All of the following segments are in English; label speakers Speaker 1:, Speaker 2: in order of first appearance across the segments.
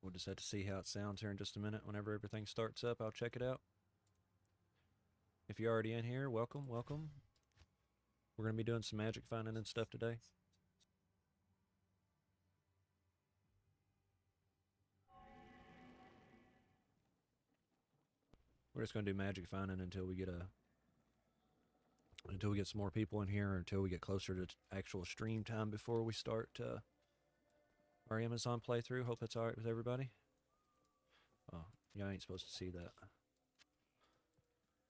Speaker 1: We'll just have to see how it sounds here in just a minute. Whenever everything starts up, I'll check it out. If you're already in here, welcome, welcome. We're going to be doing some magic finding and stuff today. We're just going to do magic finding until we get some more people in here, or until we get closer to actual stream time before we start our Amazon playthrough. Hope that's alright with everybody. Oh, y'all ain't supposed to see that.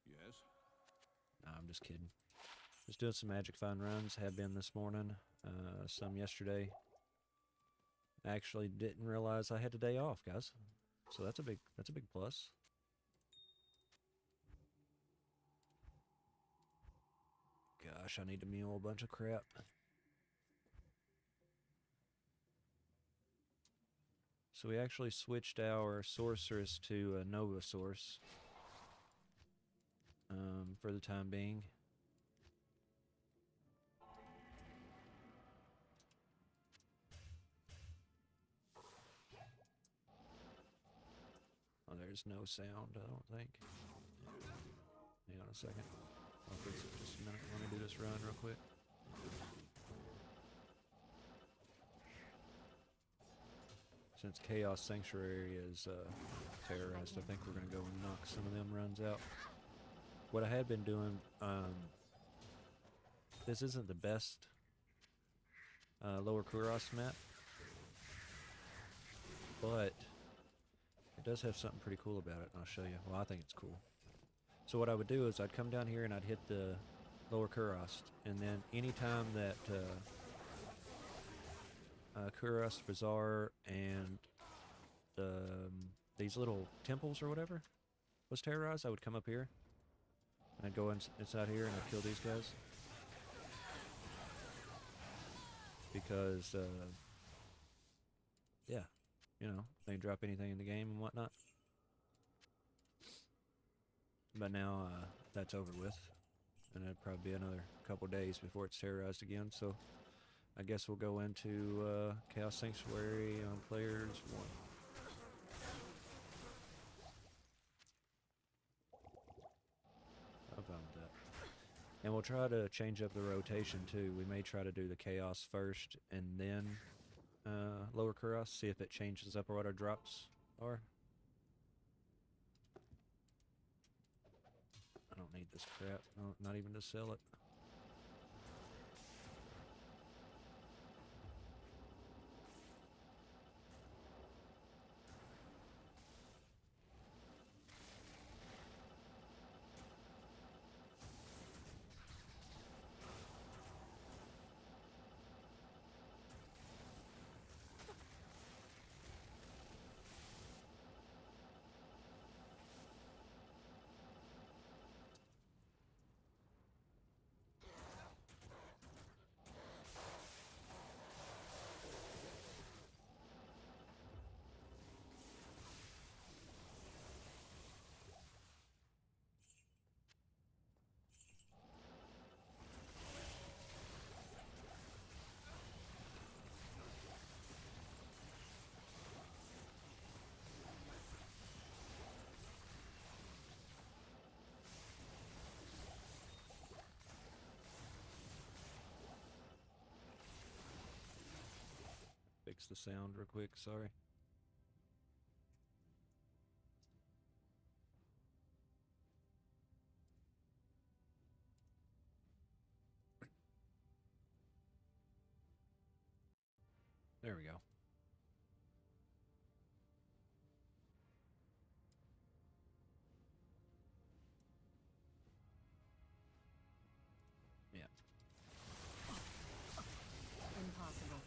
Speaker 2: Yes?
Speaker 1: No, I'm just kidding. Just doing some magic find runs. Have been this morning. Some yesterday. I actually didn't realize I had a day off, guys. So that's a big plus. Gosh, I need to mule a bunch of crap. So we actually switched our sorceress to a Nova Source for the time being. Oh, there's no sound, I don't think. Hang on a second. I'll fix it just a minute. Let me do this run real quick. Since Chaos Sanctuary is terrorized, I think we're going to go and knock some of them runs out. What I had been doing, this isn't the best Lower Kuros map, but it does have something pretty cool about it, and I'll show you. Well, I think it's cool. So what I would do is I'd come down here and I'd hit the Lower Kuros, and then anytime that Kuros Bazaar and these little temples or whatever was terrorized, I would come up here and I'd go inside here and I'd kill these guys, because yeah, you know, they can drop anything in the game and whatnot. But now that's over with, and it'd probably be another couple days before it's terrorized again. So I guess we'll go into Chaos Sanctuary on players 1. I'm fine with that. And we'll try to change up the rotation too. We may try to do the Chaos first and then Lower Kuros, see if it changes up or what our drops are. I don't need this crap, no, not even to sell it. Fix the sound real quick, sorry. There we go. Yeah.
Speaker 3: Impossible.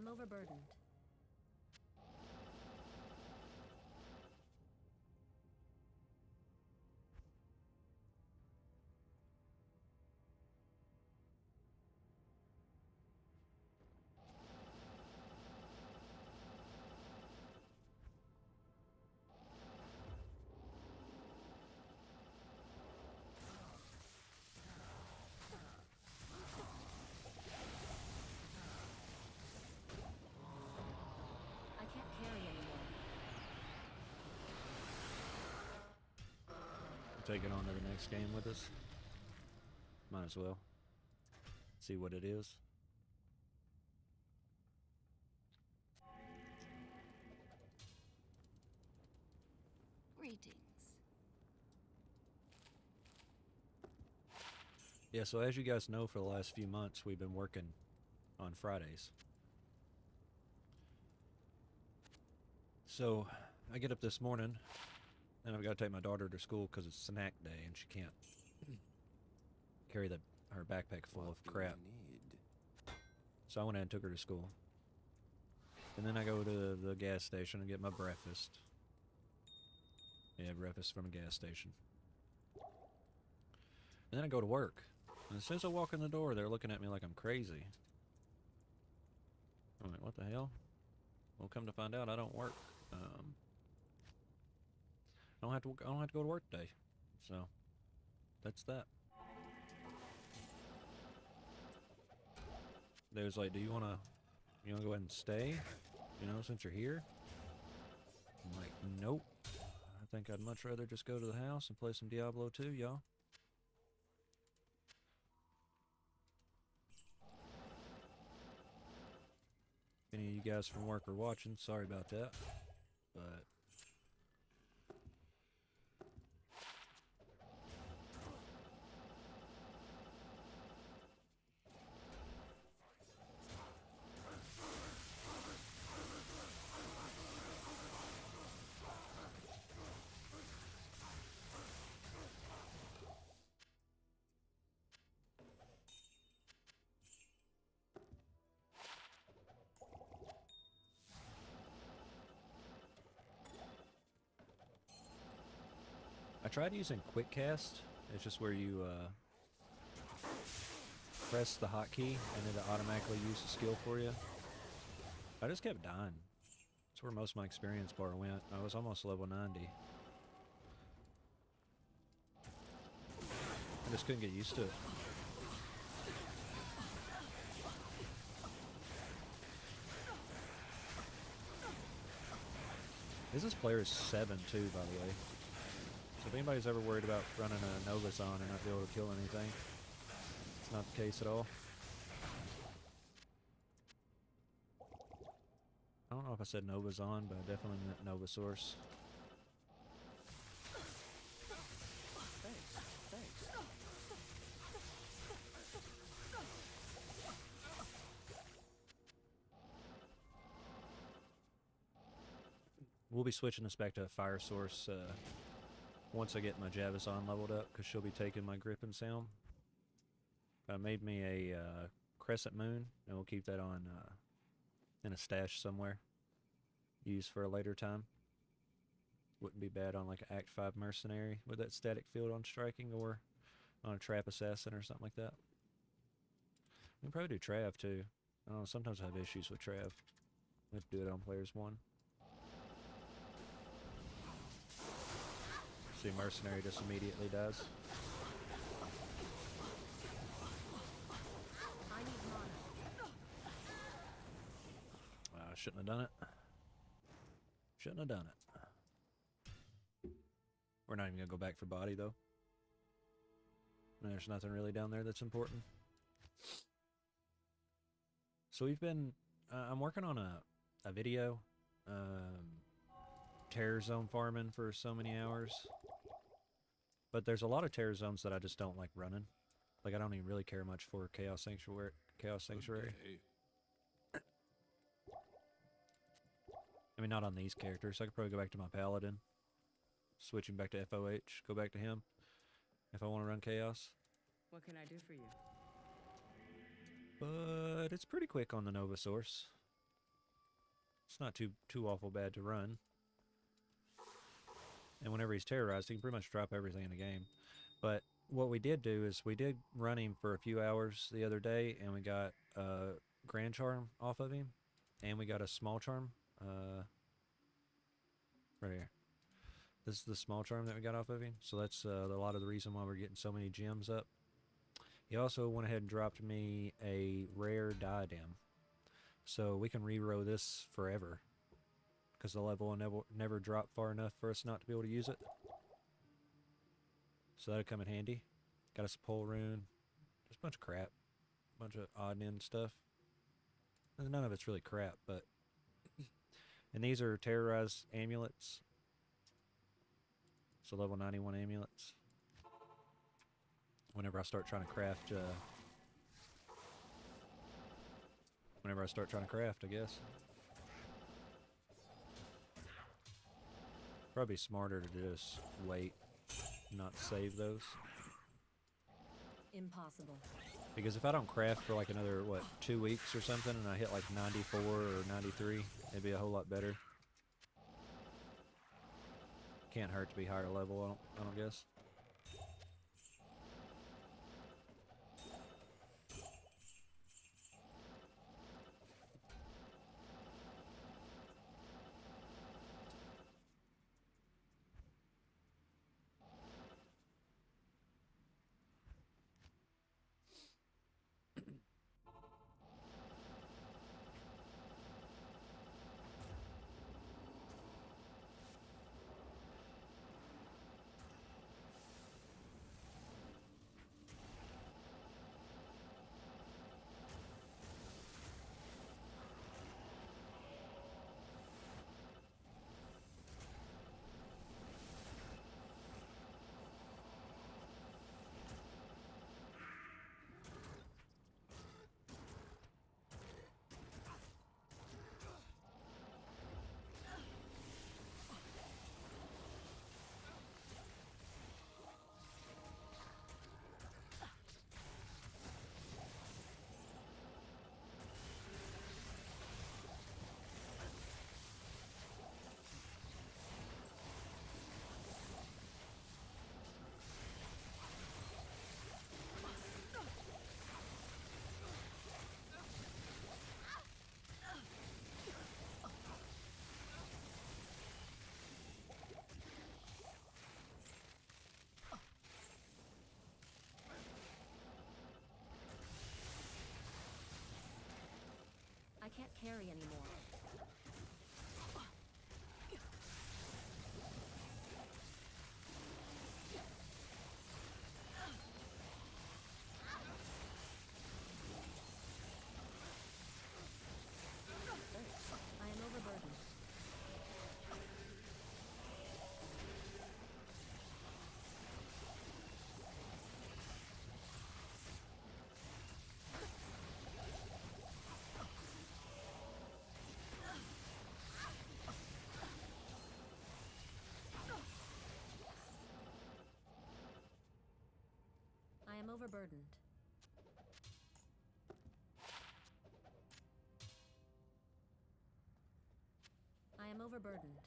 Speaker 2: I'm overburdened. I can't carry anymore.
Speaker 1: Take it on to the next game with us. Might as well. See what it is.
Speaker 2: Greetings.
Speaker 1: Yeah, so as you guys know, for the last few months, we've been working on Fridays. So I get up this morning, and I've got to take my daughter to school because it's snack day, and she can't carry her backpack full of crap. So I went ahead and took her to school. And then I go to the gas station and get my breakfast. Yeah, breakfast from a gas station. And then I go to work. And as soon as I walk in the door, they're looking at me like I'm crazy. I'm like, what the hell? Well, come to find out, I don't work. I don't have to go to work today. So that's that. They was like, do you wanna go ahead and stay? You know, since you're here? I'm like, nope. I think I'd much rather just go to the house and play some Diablo 2, y'all. If any of you guys from work are watching, sorry about that. But I tried using Quick Cast. It's just where you press the hotkey and it automatically uses the skill for you. I just kept dying. That's where most of my experience bar went. I was almost level 90. I just couldn't get used to it. This player is 7 too, by the way. So if anybody's ever worried about running a Nova Zon and not be able to kill anything, it's not the case at all. I don't know if I said Nova Zon, but I definitely meant Nova Source. We'll be switching this back to a Fire Source once I get my Javazon leveled up, because she'll be taking my grip and sound. I made me a Crescent Moon, and we'll keep that on in a stash somewhere. Use for a later time. Wouldn't be bad on like an Act 5 Mercenary with that static field on striking, or on a Trap Assassin or something like that. We can probably do Trav too. I don't know, sometimes I have issues with Trav. We have to do it on Players 1. See, Mercenary just immediately does.
Speaker 2: I need mana.
Speaker 1: I shouldn't have done it. Shouldn't have done it. We're not even going to go back for body, though. There's nothing really down there that's important. So we've been... I'm working on a video. Terror Zone farming for so many hours. But there's a lot of Terror Zones that I just don't like running. Like, I don't even really care much for Chaos Sanctuary.
Speaker 3: Okay.
Speaker 1: I mean, not on these characters. I could probably go back to my Paladin. Switching back to FOH. Go back to him. If I want to run Chaos.
Speaker 4: What can I do for you?
Speaker 1: But it's pretty quick on the Nova Source. It's not too awful bad to run. And whenever he's terrorized, he can pretty much drop everything in the game. But what we did do is we did run him for a few hours the other day, and we got a grand charm off of him, and we got a small charm. Right here. This is the small charm that we got off of him. So that's a lot of the reason why we're getting so many gems up. He also went ahead and dropped me a rare diadem. So we can reroll this forever, because the level will never drop far enough for us not to be able to use it. So that'll come in handy. Got us a pole rune. Just a bunch of crap. A bunch of odd and end stuff. And none of it's really crap, but... And these are terrorized amulets. So level 91 amulets. Whenever I start trying to craft... I guess. Probably smarter to just wait, not save those.
Speaker 2: Impossible.
Speaker 1: Because if I don't craft for like another, 2 weeks or something, and I hit like 94 or 93, it'd be a whole lot better. Can't hurt to be higher level, I don't guess.
Speaker 2: I can't carry anymore. I am overburdened. I am overburdened. I am overburdened.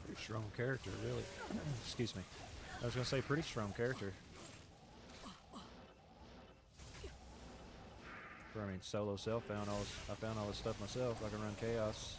Speaker 1: Pretty strong character, really. Excuse me. I was gonna say pretty strong character. I mean, solo self I found all this stuff myself. I can run chaos.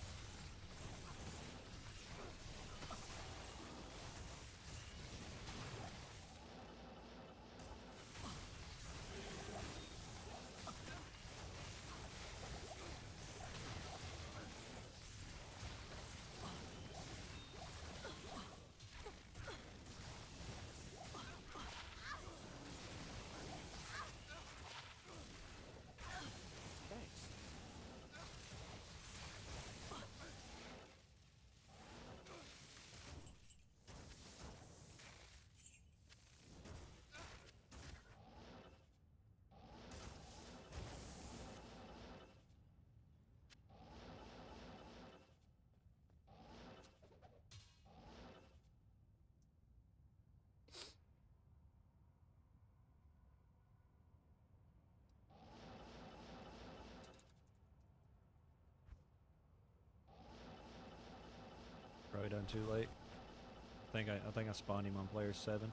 Speaker 1: Probably done too late. I think I spawned him on player 7.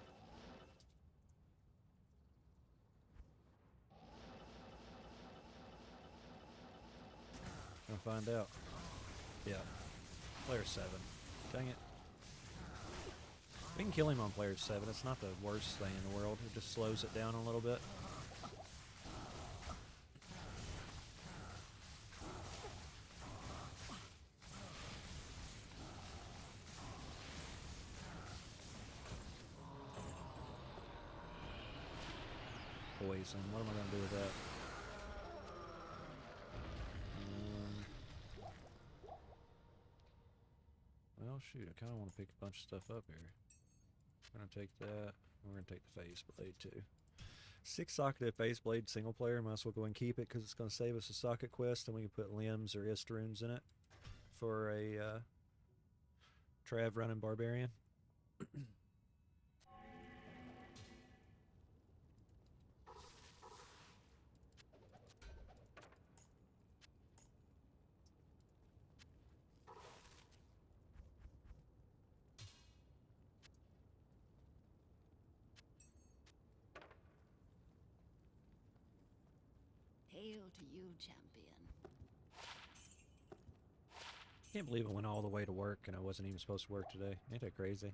Speaker 1: Gonna find out. Yeah. Player 7. Dang it. We can kill him on player 7. It's not the worst thing in the world. It just slows it down a little bit. Poison. What am I going to do with that? Well, shoot. I kind of want to pick a bunch of stuff up here. We're going to take that. We're going to take the phase blade too. 6-socketed phase blade single player. Might as well go and keep it because it's going to save us a socket quest, and we can put limbs or ist runes in it for a Trav running barbarian.
Speaker 3: Hail to you, champion.
Speaker 1: Can't believe I went all the way to work and I wasn't even supposed to work today. Ain't that crazy?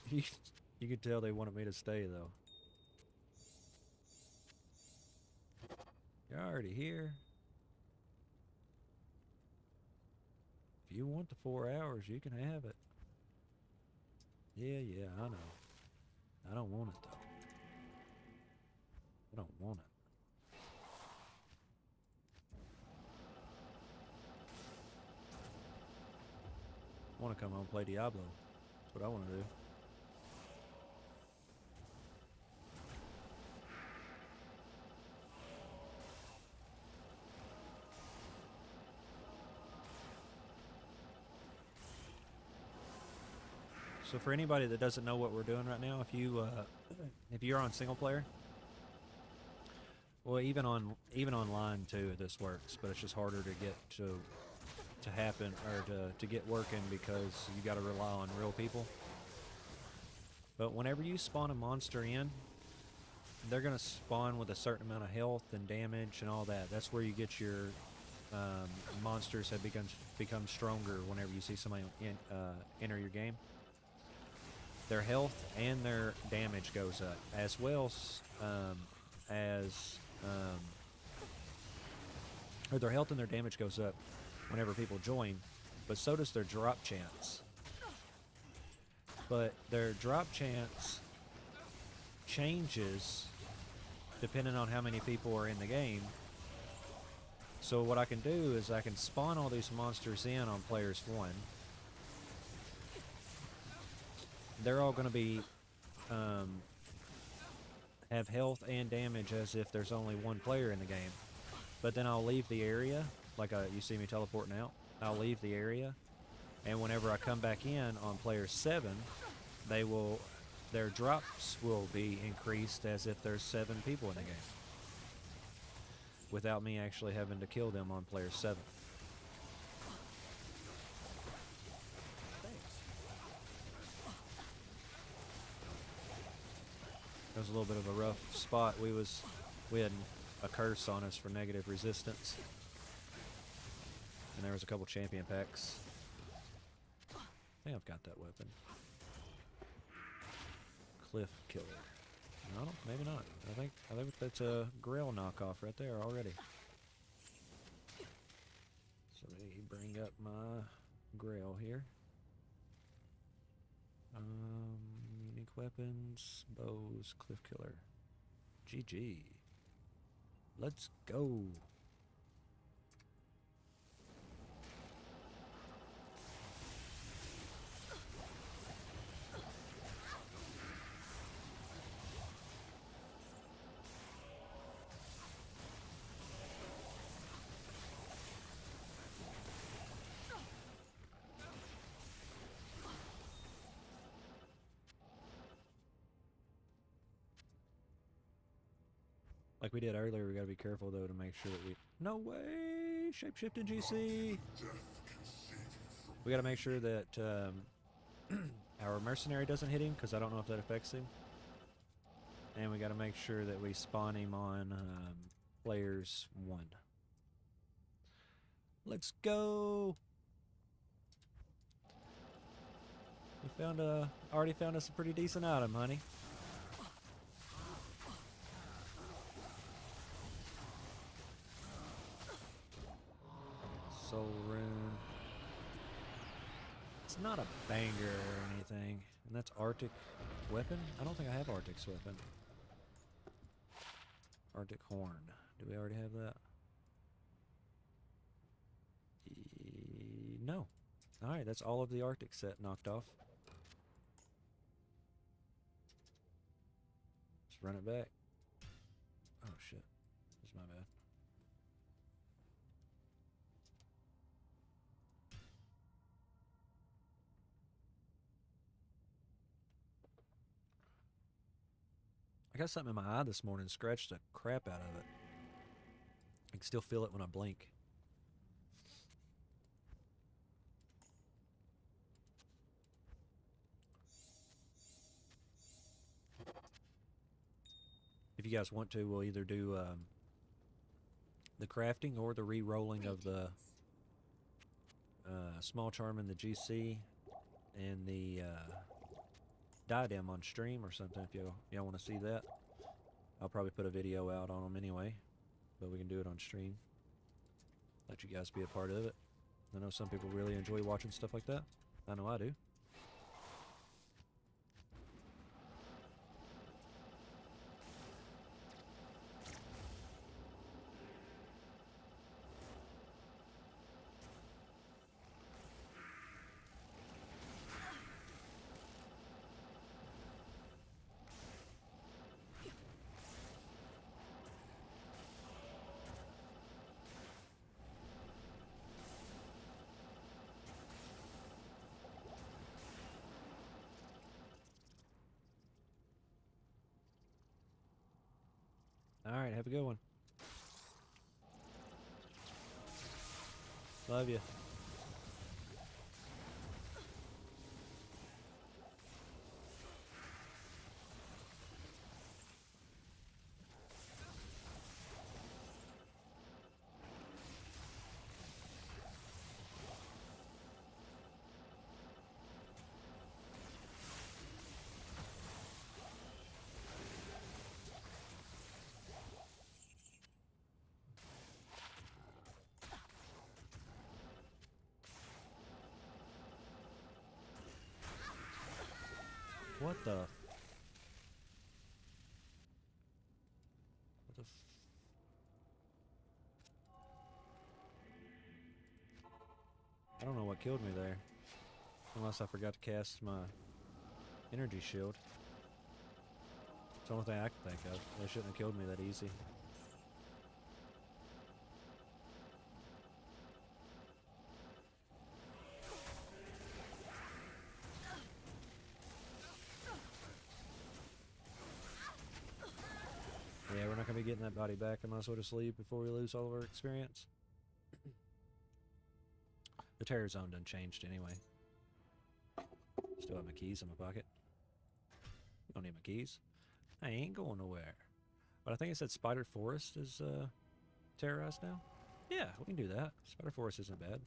Speaker 1: You could tell they wanted me to stay though. You're already here. If you want the 4 hours, you can have it. Yeah, I know. I don't want it though. I don't want it. I want to come home and play Diablo. That's what I want to do. So for anybody that doesn't know what we're doing right now, if you're on single player, well, even online too, this works, but it's just harder to get to happen or to get working because you got to rely on real people. But whenever you spawn a monster in, they're gonna spawn with a certain amount of health and damage and all that. That's where you get your monsters have become stronger. Whenever you see somebody enter your game, their health and their damage goes up, as well as or their health and their damage goes up whenever people join, but so does their drop chance. But their drop chance changes depending on how many people are in the game. So what I can do is I can spawn all these monsters in on players 1. They're all going to be have health and damage as if there's only one player in the game. But then I'll leave the area, like you see me teleporting out. I'll leave the area, and whenever I come back in on player 7, their drops will be increased as if there's 7 people in the game, without me actually having to kill them on player 7. It was a little bit of a rough spot. We had a curse on us for negative resistance, and there was a couple champion packs. I think I've got that weapon. Cliff Killer. No, maybe not. I think that's a Grail knockoff right there already. So let me bring up my Grail here. Unique weapons, bows, Cliff Killer. GG. Let's go. Like we did earlier, we gotta be careful though to make sure that we... No way! Shapeshifting GC. We got to make sure that our mercenary doesn't hit him, because I don't know if that affects him. And we got to make sure that we spawn him on players 1. Let's go. We already found us a pretty decent item, honey. Soul Rune. It's not a banger or anything. And that's Arctic Weapon? I don't think I have Arctic's Weapon. Arctic Horn. Do we already have that? No. Alright, that's all of the Arctic set knocked off. Let's run it back. Oh shit. That's my bad. I got something in my eye this morning, scratched the crap out of it. I can still feel it when I blink. If you guys want to, we'll either do the crafting or the re-rolling of the small charm in the GC and the diadem on stream or something. If y'all want to see that, I'll probably put a video out on them anyway, but we can do it on stream. Let you guys be a part of it. I know some people really enjoy watching stuff like that. I know I do. Alright, have a good one. Love you. What the? What the? I don't know what killed me there. Unless I forgot to cast my energy shield. It's the only thing I can think of. They shouldn't have killed me that easy. Yeah, we're not going to be getting that body back. I might as well just leave before we lose all of our experience. The terror zone done changed anyway. Still have my keys in my pocket. Don't need my keys. I ain't going nowhere. But I think it said Spider Forest is terrorized now. Yeah, we can do that. Spider Forest isn't bad.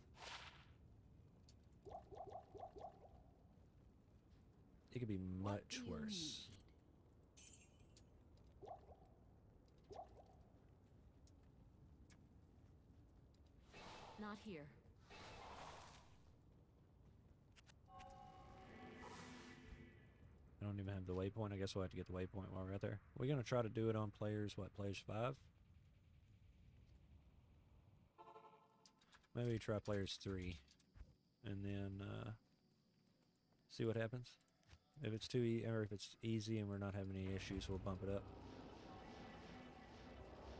Speaker 1: It could be much worse.
Speaker 2: Not here.
Speaker 1: I don't even have the waypoint. I guess we'll have to get the waypoint while we're out there. We're going to try to do it on players, what, players 5? Maybe try players 3. And then see what happens. If it's too or if it's easy and we're not having any issues, we'll bump it up.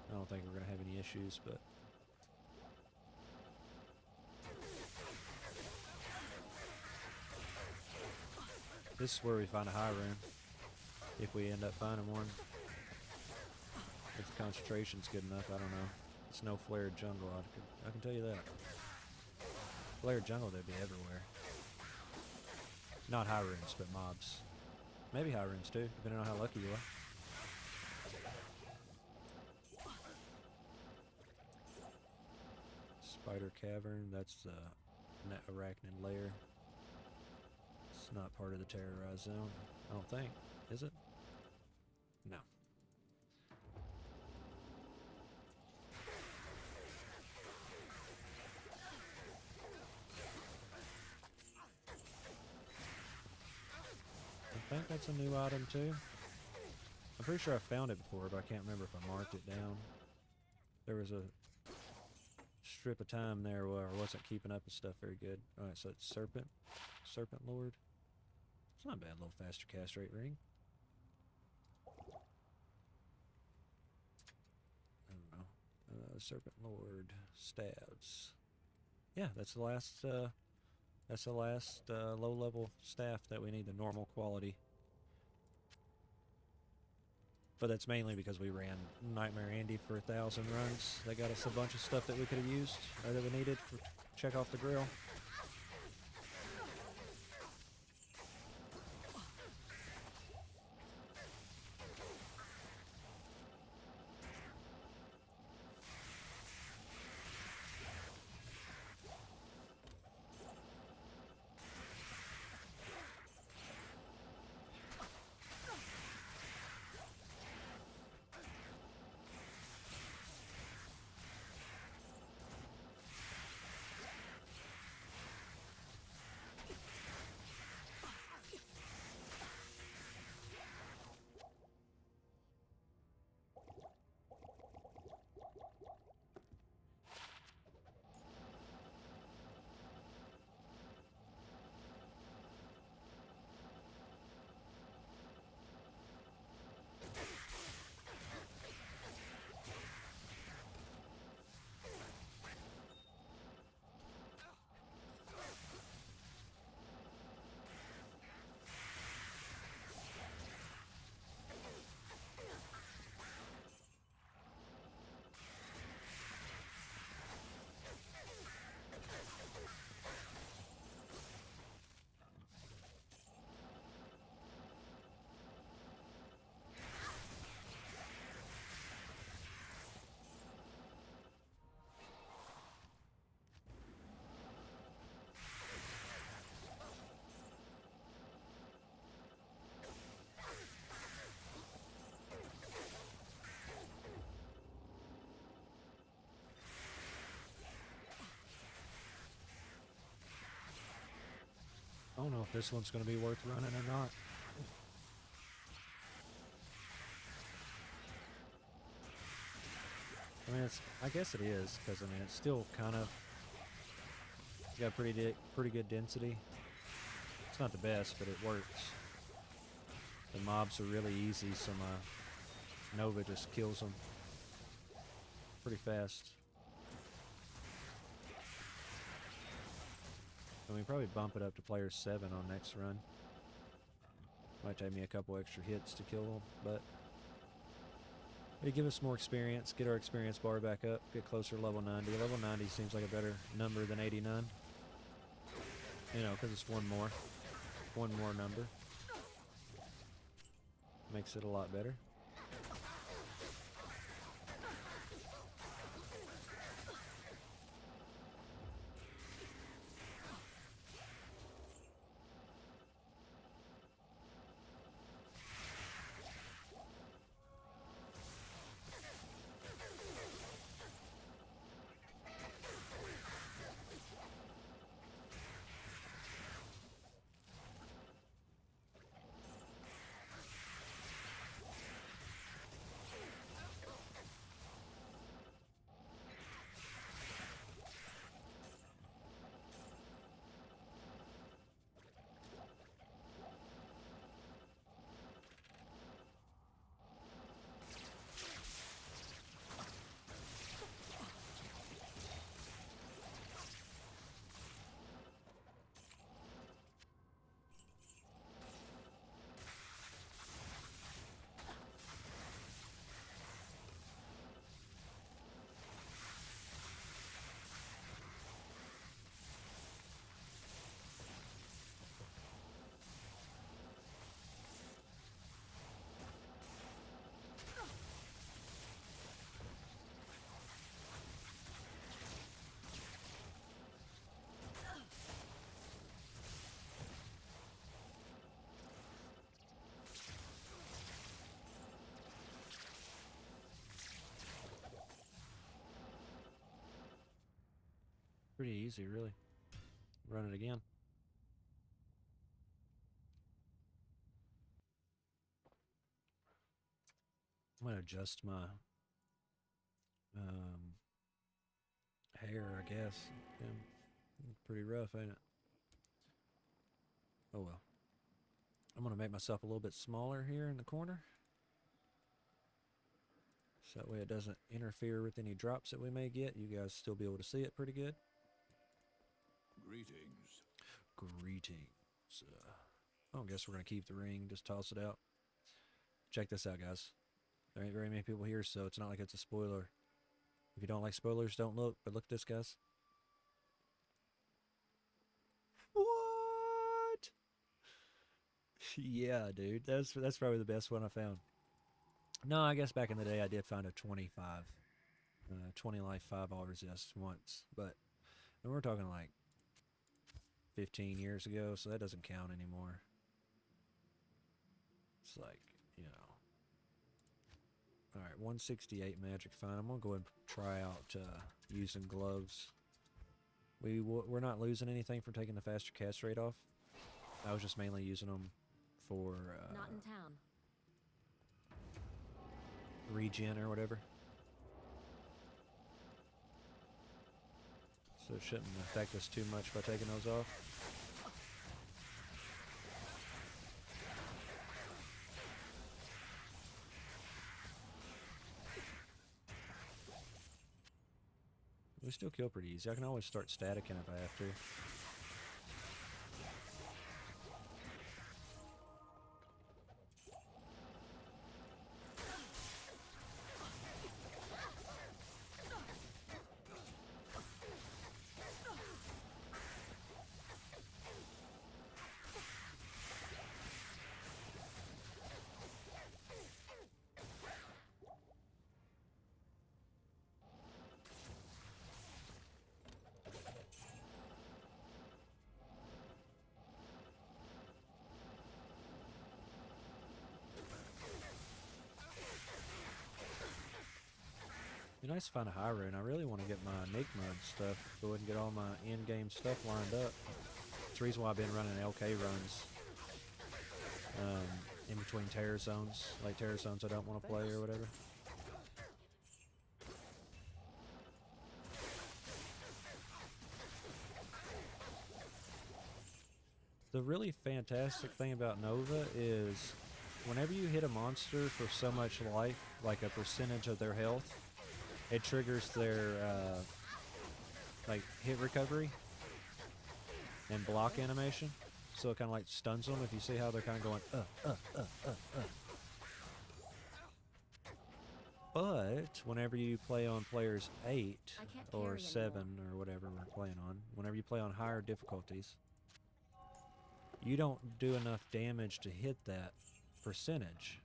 Speaker 1: I don't think we're going to have any issues, but... This is where we find a high rune, if we end up finding one. If the concentration's good enough, I don't know. It's no flared jungle. I can tell you that. Flared jungle, they'd be everywhere. Not high runes, but mobs. Maybe high runes too, depending on how lucky you are. Spider cavern. That's the arachnid lair. It's not part of the terrorized zone. I don't think. Is it? No. I think that's a new item too. I'm pretty sure I found it before, but I can't remember if I marked it down. There was a strip of time there where I wasn't keeping up with stuff very good. Alright, so it's Serpent. Serpent Lord. It's not a bad little faster cast rate ring. I don't know. Serpent Lord. Stabs. Yeah, that's the last low level staff that we need, the normal quality. But that's mainly because we ran Nightmare Andy for 1,000 runs. That got us a bunch of stuff that we could have used, or that we needed to check off the grill. I don't know if this one's going to be worth running or not. I mean, I guess it is, because I mean, it's still kind of got pretty good density. It's not the best, but it works. The mobs are really easy, so my Nova just kills them pretty fast. I mean, probably bump it up to player 7 on next run. Might take me a couple extra hits to kill them, but it'd give us more experience, get our experience bar back up, get closer to level 90. Level 90 seems like a better number than 89. You know, because it's one more number. Makes it a lot better. Pretty easy, really. Run it again. I'm gonna adjust my hair, I guess. Yeah, pretty rough, ain't it? Oh well. I'm gonna make myself a little bit smaller here in the corner, so that way it doesn't interfere with any drops that we may get. You guys still be able to see it pretty good.
Speaker 4: Greetings.
Speaker 1: Greetings. I guess we're gonna keep the ring. Just toss it out. Check this out, guys. There ain't very many people here, so it's not like it's a spoiler. If you don't like spoilers, don't look. But look at this, guys. What? Yeah, dude. That's probably the best one I found. No, I guess back in the day I did find a 25. 20 life 5 all resist once. But and we're talking like 15 years ago, so that doesn't count anymore. It's like, you know. Alright, 168 magic fine. I'm going to go ahead and try out using gloves. We're not losing anything from taking the faster cast rate off. I was just mainly using them for
Speaker 2: Not in town.
Speaker 1: regen or whatever. So it shouldn't affect us too much by taking those off. We still kill pretty easy. I can always start staticking if I have to. It'd be nice to find a high rune. I really want to get my Enigma and stuff. Go ahead and get all my in-game stuff lined up. That's the reason why I've been running LK runs in between terror zones, like terror zones I don't want to play or whatever. The really fantastic thing about Nova is whenever you hit a monster for so much life, like a percentage of their health, it triggers their like hit recovery and block animation. So it kind of like stuns them if you see how they're kind of going But whenever you play on players 8 or 7 or whatever we're playing on, whenever you play on higher difficulties, you don't do enough damage to hit that percentage.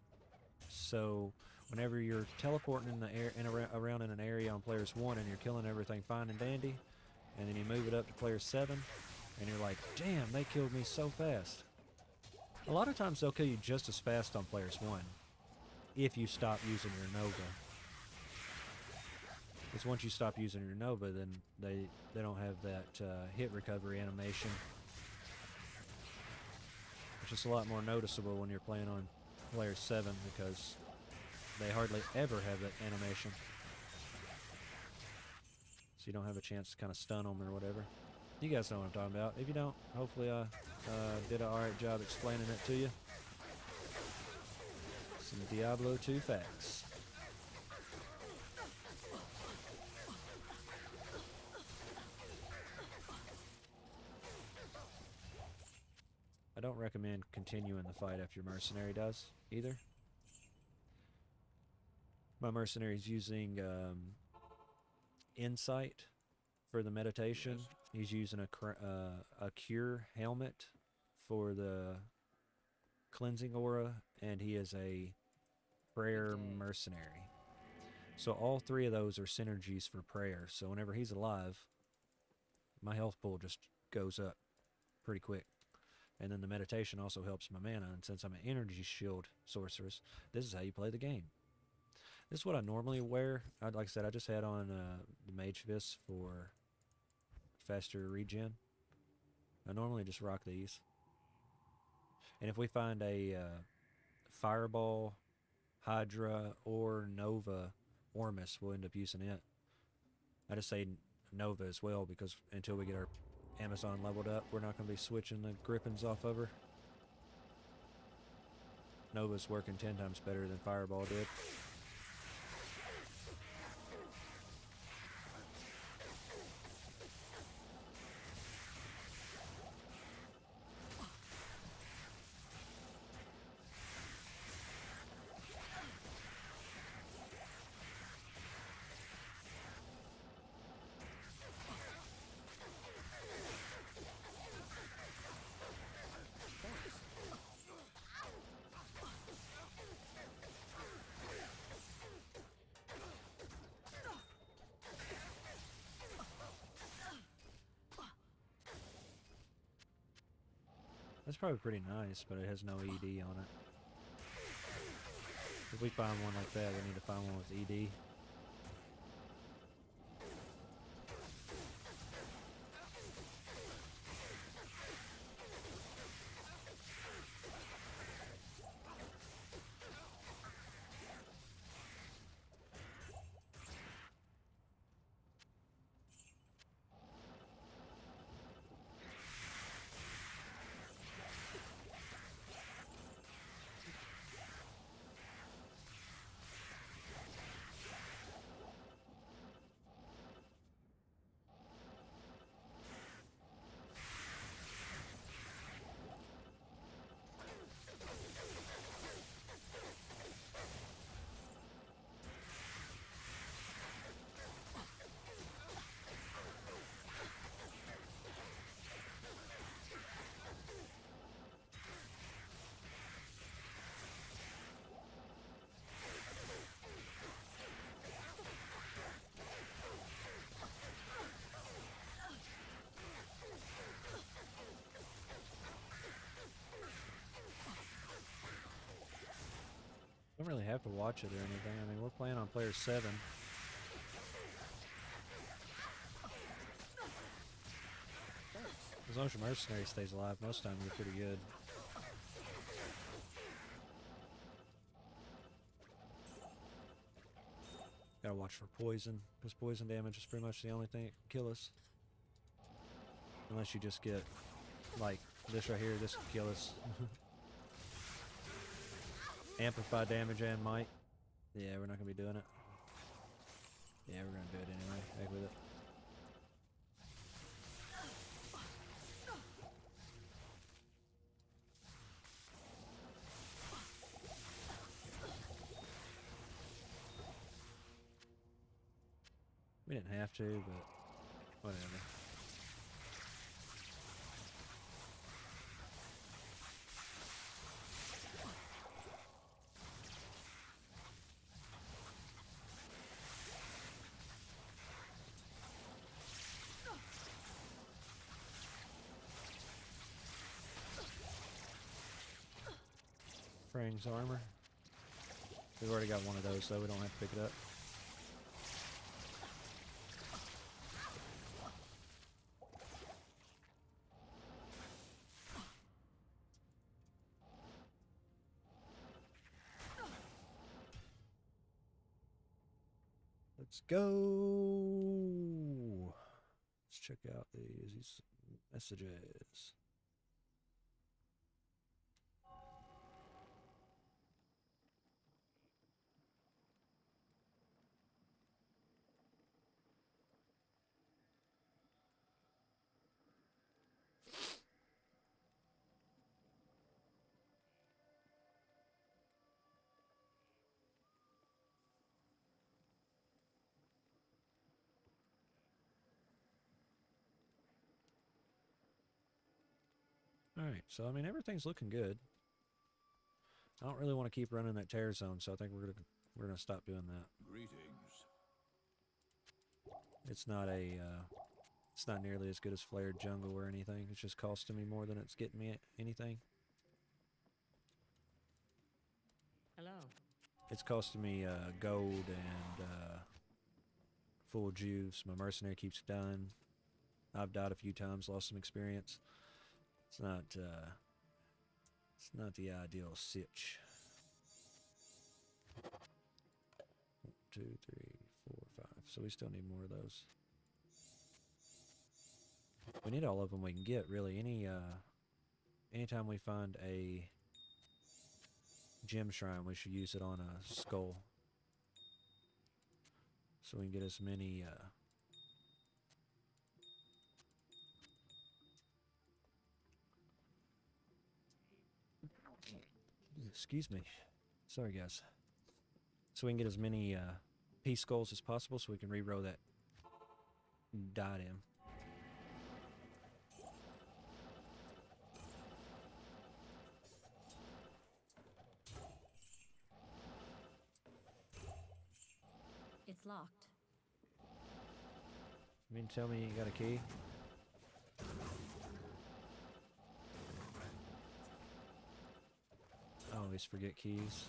Speaker 1: So whenever you're teleporting in the air around in an area on players 1 and you're killing everything fine and dandy, and then you move it up to players 7 and you're like, damn, they killed me so fast. A lot of times they'll kill you just as fast on players 1 if you stop using your Nova. Because once you stop using your Nova, then they don't have that hit recovery animation. It's just a lot more noticeable when you're playing on player 7 because they hardly ever have that animation. So you don't have a chance to kind of stun them or whatever. You guys know what I'm talking about. If you don't, hopefully I did an alright job explaining it to you. Some Diablo 2 facts. I don't recommend continuing the fight after your mercenary does, either. My mercenary is using insight for the meditation.
Speaker 4: Yes.
Speaker 1: He's using a cure helmet for the cleansing aura, and he is a prayer mercenary. So all 3 of those are synergies for prayer. So whenever he's alive, my health pool just goes up pretty quick. And then the meditation also helps my mana, and since I'm an energy shield sorceress, this is how you play the game. This is what I normally wear. Like I said, I just had on the Mage Fist for faster regen. I normally just rock these. And if we find a Fireball, Hydra, or Nova Ormus, we'll end up using it. I just say Nova as well because until we get our Amazon leveled up, we're not going to be switching the Griffins off of her. Nova's working 10 times better than Fireball did. That's probably pretty nice, but it has no ED on it. If we find one like that, we need to find one with ED. Don't really have to watch it or anything. I mean, we're playing on player 7. As long as your mercenary stays alive, most of the time you're pretty good. Gotta watch for poison, because poison damage is pretty much the only thing that can kill us. Unless you just get, like, this right here, this can kill us. Amplify damage and might. Yeah, we're not gonna be doing it. Yeah, we're gonna do it anyway. Heck with it. We didn't have to, but whatever. Frang's armor. We've already got one of those, so we don't have to pick it up. Let's go. Let's check out these messages. Alright, so I mean everything's looking good. I don't really want to keep running that tear zone, so I think we're gonna stop doing that.
Speaker 4: Greetings.
Speaker 1: It's not nearly as good as Flared Jungle or anything. It's just costing me more than it's getting me anything.
Speaker 2: Hello.
Speaker 1: It's costing me gold and full juice. My mercenary keeps dying. I've died a few times, lost some experience. It's not the ideal sitch. 1, 2, 3, 4, 5. So we still need more of those. We need all of them we can get, really. Anytime we find a gem shrine, we should use it on a skull. So we can get as many, excuse me. Sorry, guys. So we can get as many, peace skulls as possible so we can re-roll that diadem.
Speaker 2: It's locked.
Speaker 1: You mean to tell me you got a key? I always forget keys.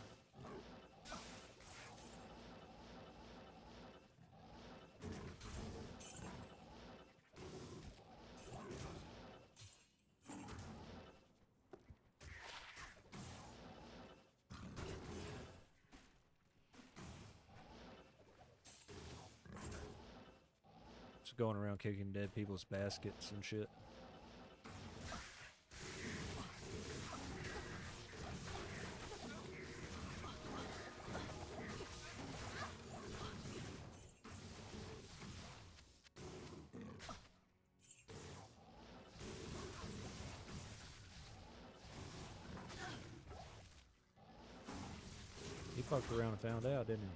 Speaker 1: Just going around kicking dead people's baskets and shit. He fucked around and found out, didn't he?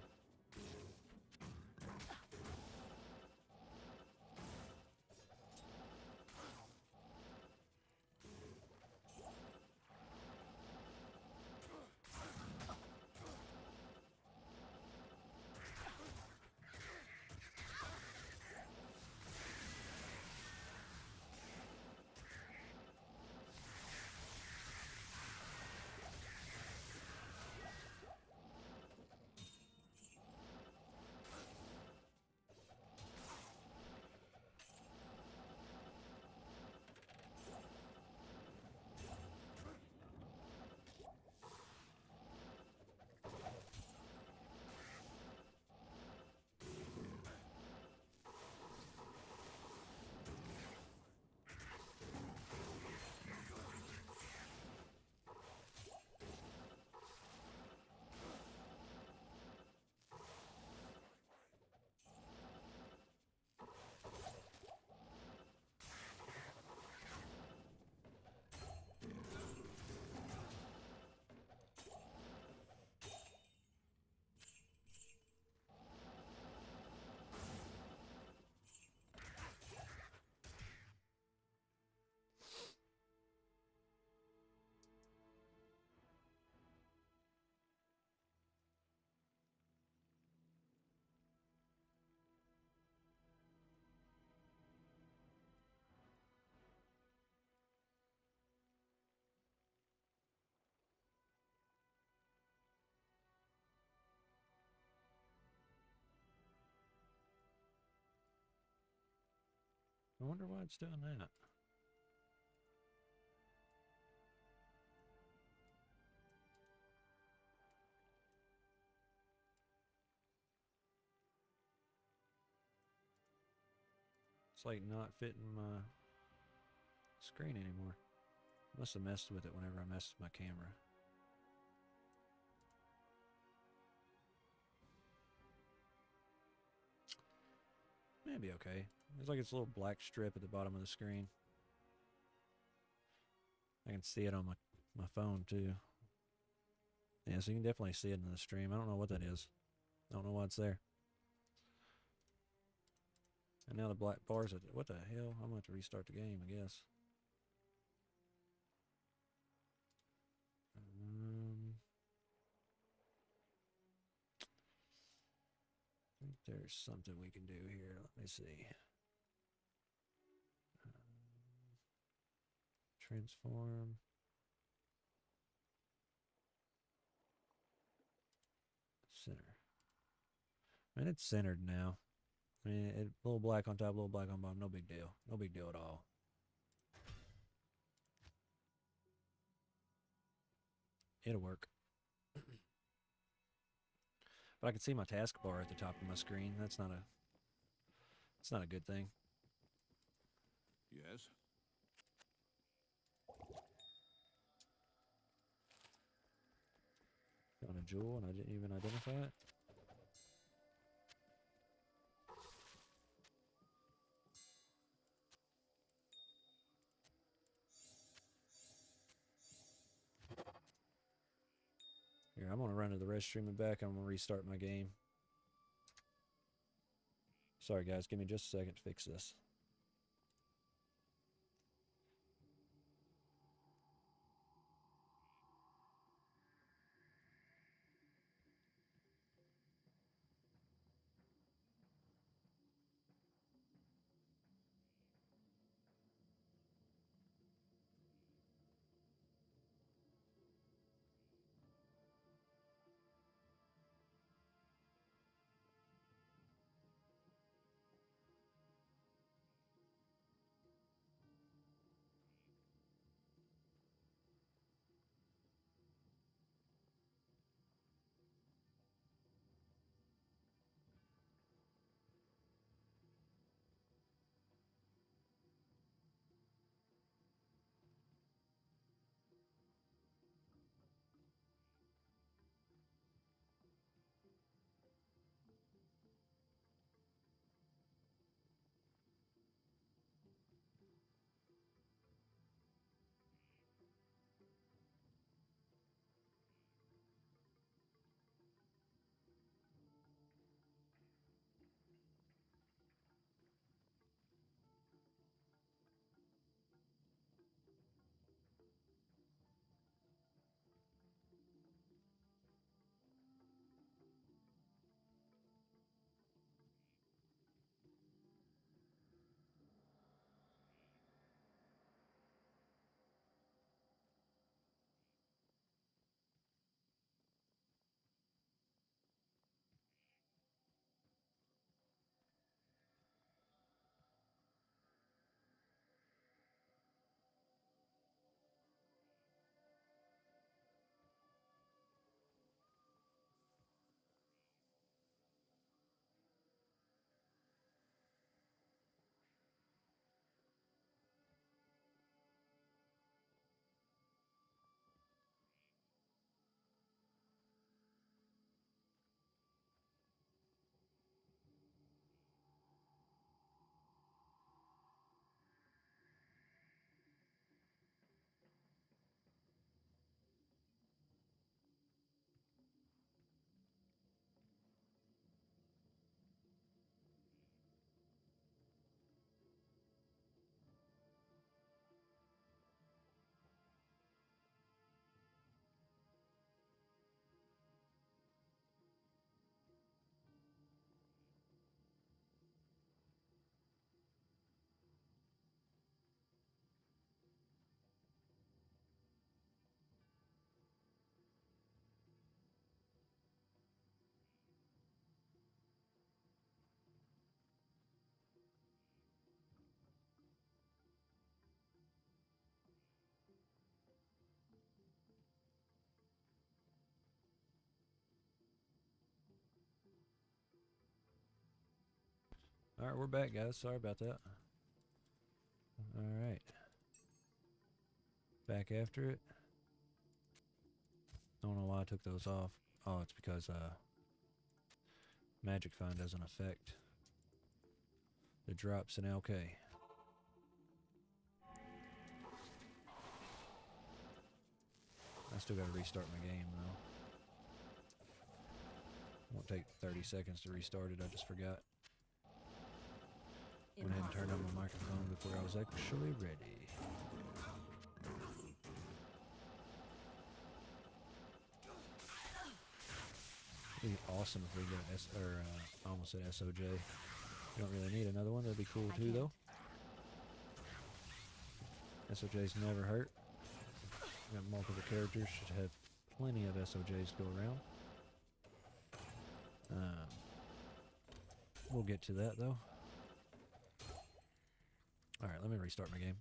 Speaker 1: I wonder why it's doing that. It's like not fitting my screen anymore. Must have messed with it whenever I messed with my camera. Maybe okay. It's like it's a little black strip at the bottom of the screen. I can see it on my phone too. Yeah, so you can definitely see it in the stream. I don't know what that is. I don't know why it's there. And now the black bars are... What the hell? I'm going to have to restart the game, I guess. I think there's something we can do here. Let me see. Transform. Center. And it's centered now. I mean, a little black on top, a little black on bottom. No big deal. No big deal at all. It'll work. But I can see my taskbar at the top of my screen. That's not a... It's not a good thing.
Speaker 4: Yes?
Speaker 1: Found a jewel and I didn't even identify it. Here, I'm gonna run to the restroom and back. I'm gonna restart my game. Sorry guys, give me just a second to fix this. Alright, we're back guys. Sorry about that. Alright. Back after it. Don't know why I took those off. Oh, it's because Magic Find doesn't affect the drops in LK. I still gotta restart my game though. Won't take 30 seconds to restart it, I just forgot. Went ahead and turned on my microphone before I was actually ready. It'd be awesome if we got I almost said SOJ. You don't really need another one, that'd be cool too though. SOJs never hurt. Got multiple characters, should have plenty of SOJs to go around. We'll get to that though. All right, let me restart my game.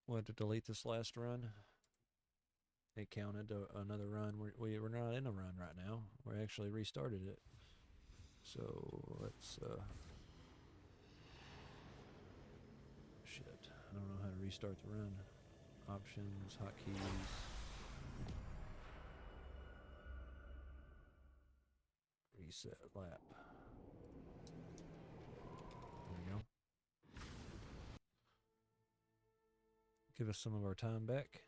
Speaker 1: We'll have to delete this last run. It counted another run. We're not in a run right now. We actually restarted it. So let's shit. I don't know how to restart the run. Options, hotkeys. Reset lap. There we go. Give us some of our time back.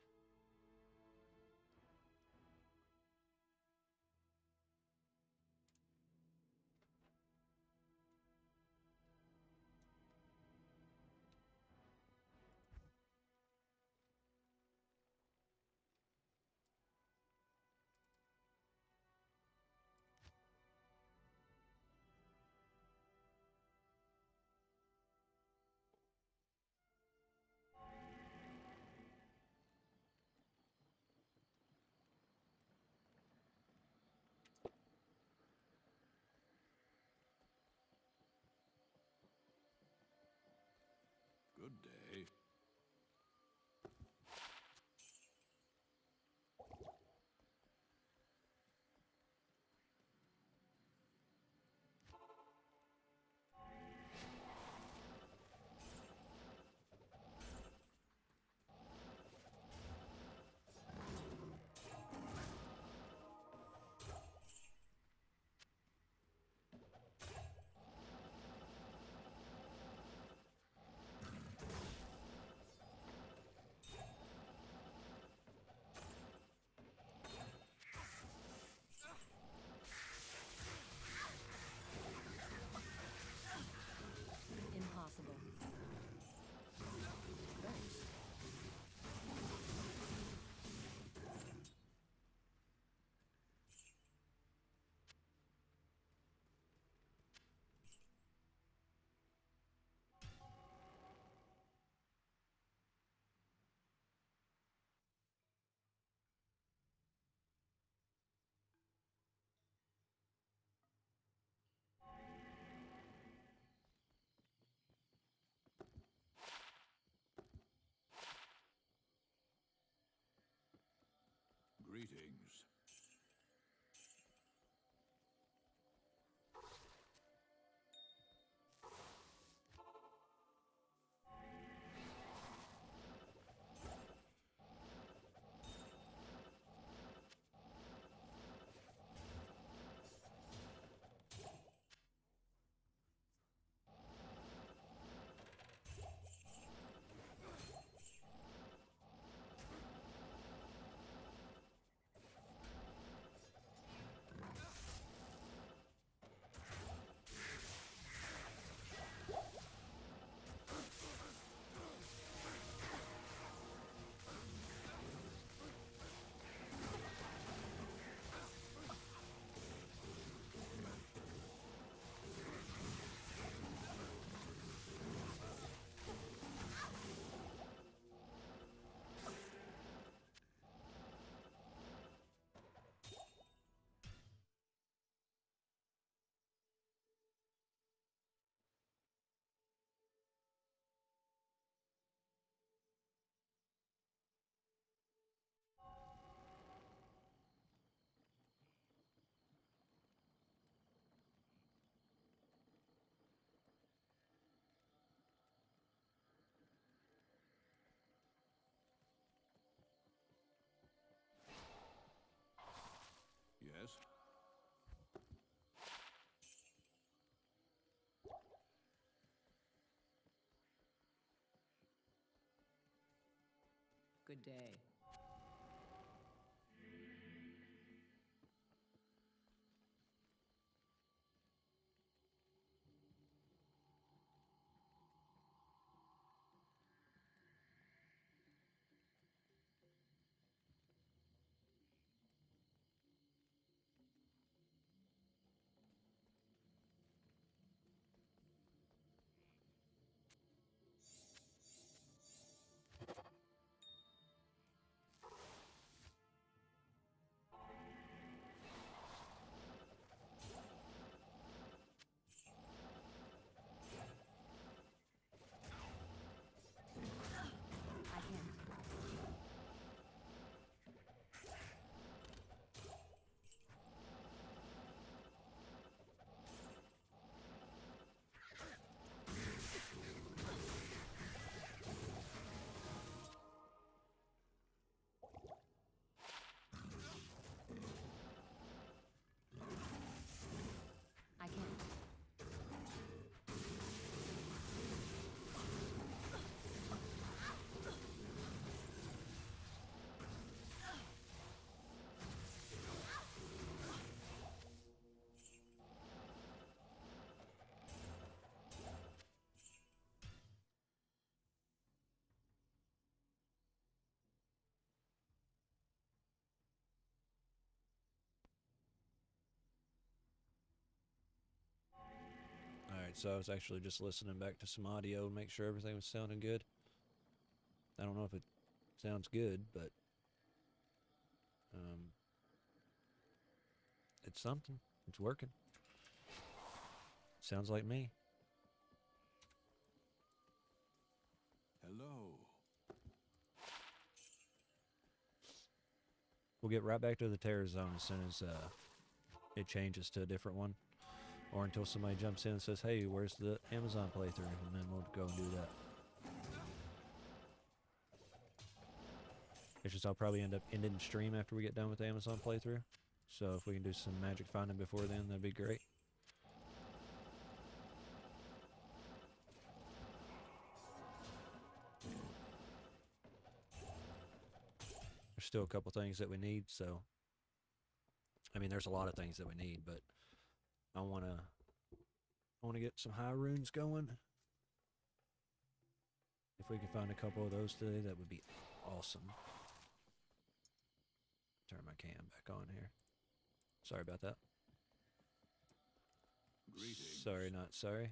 Speaker 4: Good day.
Speaker 2: Impossible.
Speaker 4: Greetings. Yes?
Speaker 2: Good day.
Speaker 1: Alright, so I was actually just listening back to some audio and make sure everything was sounding good. I don't know if it sounds good, but it's something. It's working. Sounds like me.
Speaker 4: Hello.
Speaker 1: We'll get right back to the terror zone as soon as it changes to a different one. Or until somebody jumps in and says, hey, where's the Amazon playthrough? And then we'll go and do that. It's just I'll probably end up ending stream after we get done with the Amazon playthrough. So if we can do some magic finding before then, that'd be great. There's still a couple things that we need, so I mean there's a lot of things that we need, but I wanna get some high runes going. If we can find a couple of those today, that would be awesome. Turn my cam back on here. Sorry about that.
Speaker 4: Greetings.
Speaker 1: Sorry, not sorry.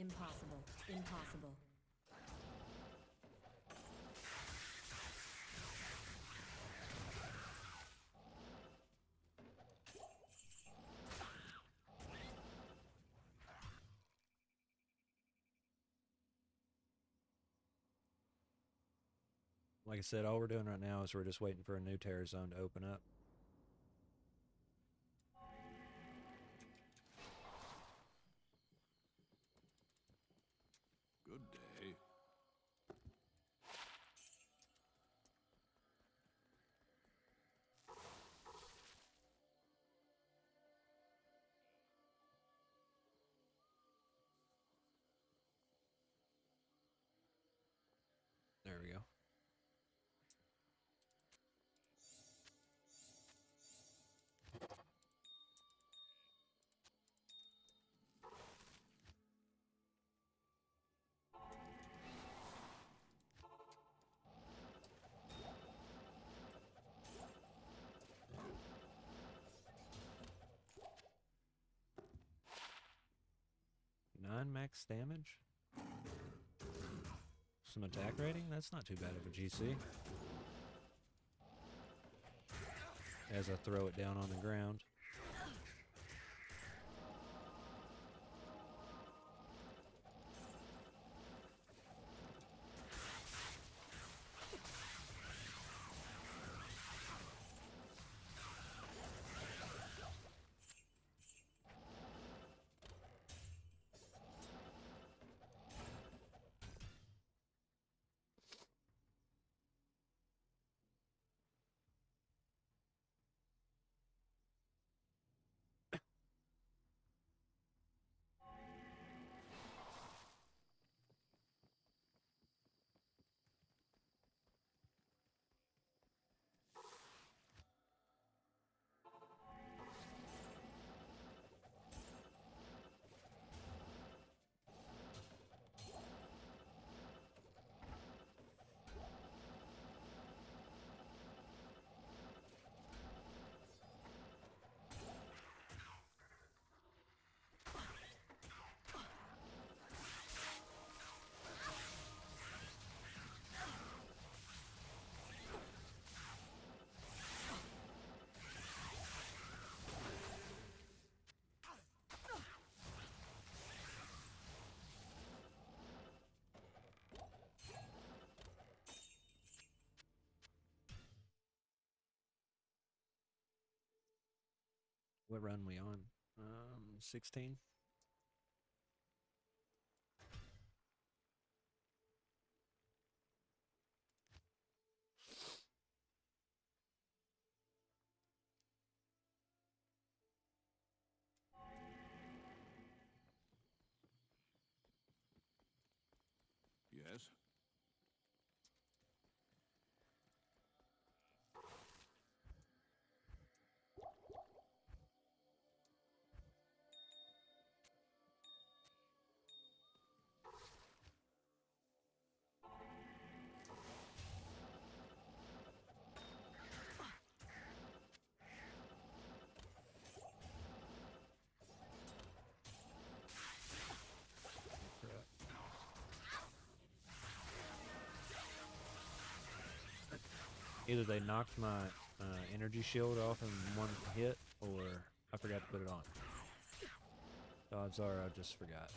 Speaker 2: Impossible. Impossible.
Speaker 1: Like I said, all we're doing right now is we're just waiting for a new terror zone to open up.
Speaker 4: Good day.
Speaker 1: There we go. Nine max damage? Some attack rating? That's not too bad of a GC. As I throw it down on the ground. What run we on? 16? Either they knocked my energy shield off in one hit, or I forgot to put it on. Odds are I just forgot.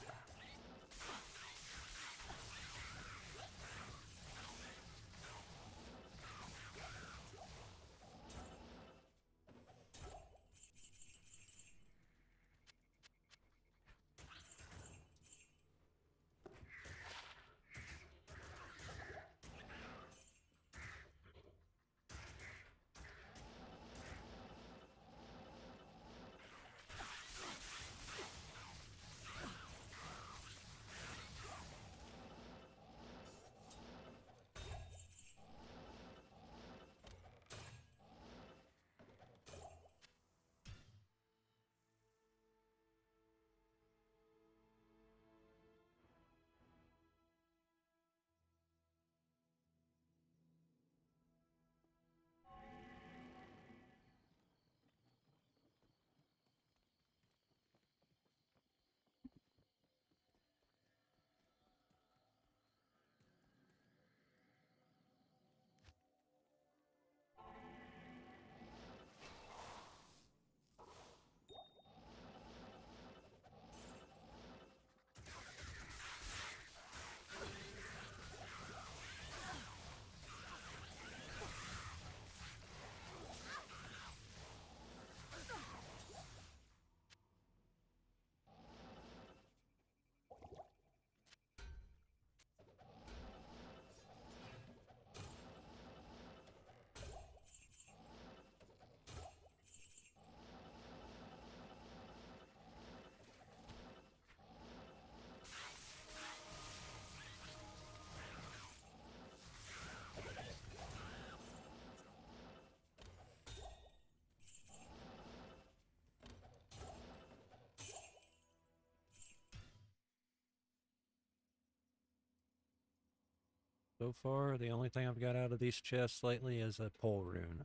Speaker 1: So far, the only thing I've got out of these chests lately is a pole rune.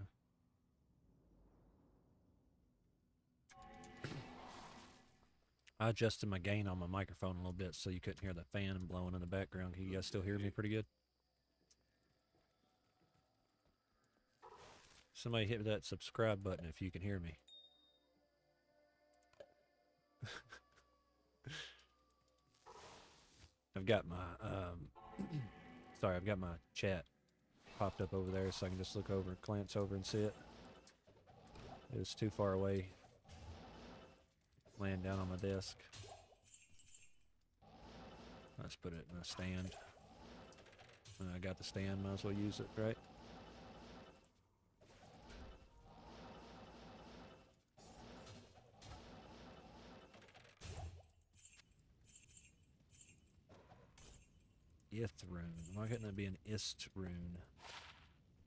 Speaker 1: I adjusted my gain on my microphone a little bit so you couldn't hear the fan blowing in the background. Can you guys still hear me pretty good? Somebody hit that subscribe button if you can hear me. I've got my sorry, I've got my chat popped up over there so I can just look over, glance over and see it. It was too far away, laying down on my desk. Let's put it in a stand. I got the stand, might as well use it, right? Ith rune. Why couldn't it be an Ist rune?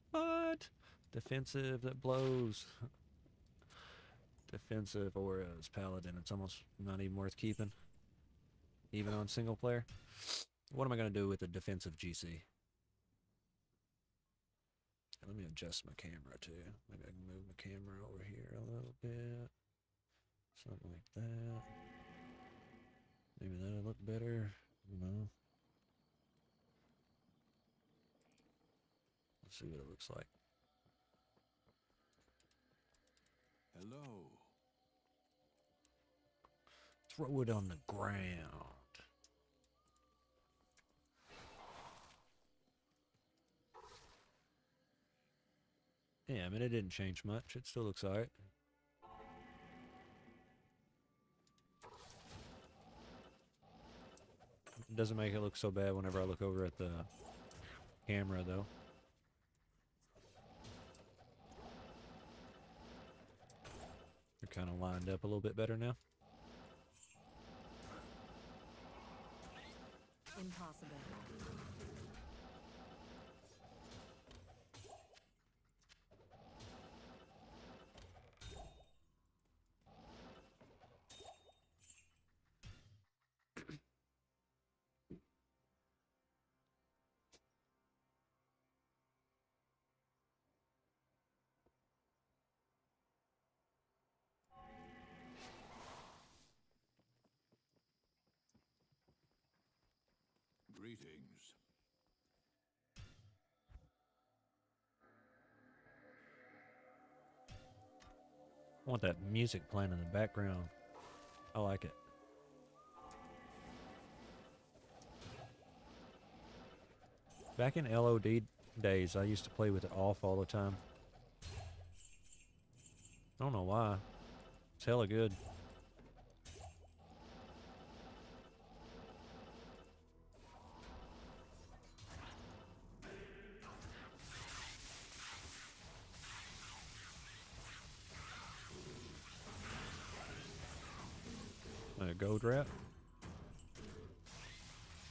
Speaker 1: What? Defensive that blows. Defensive auras, paladin. It's almost not even worth keeping, even on single player. What am I going to do with the defensive GC? Let me adjust my camera too. Maybe I can move my camera over here a little bit. Something like that. Maybe that'll look better. No. Let's see what it looks like.
Speaker 4: Hello.
Speaker 1: Throw it on the ground. Yeah, I mean, it didn't change much. It still looks alright. It doesn't make it look so bad whenever I look over at the camera, though. They're kind of lined up a little bit better now.
Speaker 2: Impossible.
Speaker 4: Greetings.
Speaker 1: I want that music playing in the background. I like it. Back in LOD days, I used to play with it off all the time. I don't know why. It's hella good. A gold rat.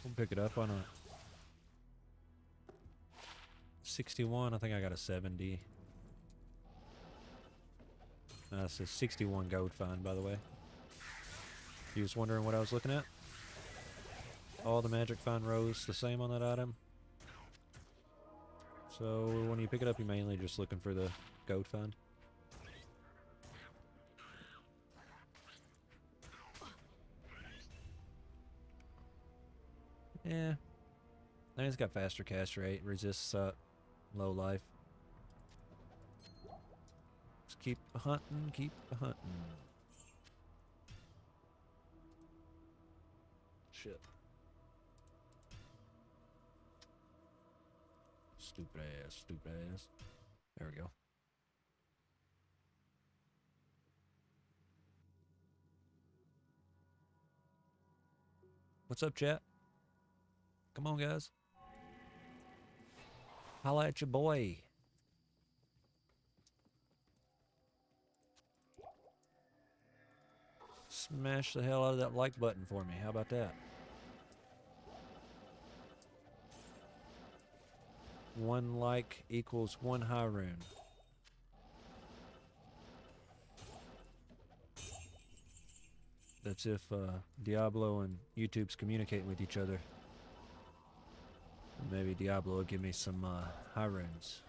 Speaker 1: We'll pick it up on a 61. I think I got a 70. It's a 61 gold find, by the way. If you was wondering what I was looking at, all the magic find rows the same on that item. So when you pick it up, you're mainly just looking for the gold find. Yeah. And it's got faster cast rate, resists low life. Just keep hunting, keep hunting. Shit. Stupid ass, stupid ass. There we go. What's up, chat? Come on, guys. Holla at your boy. Smash the hell out of that like button for me. How about that? One like equals one high rune. That's if Diablo and YouTube's communicating with each other. Maybe Diablo will give me some high runes.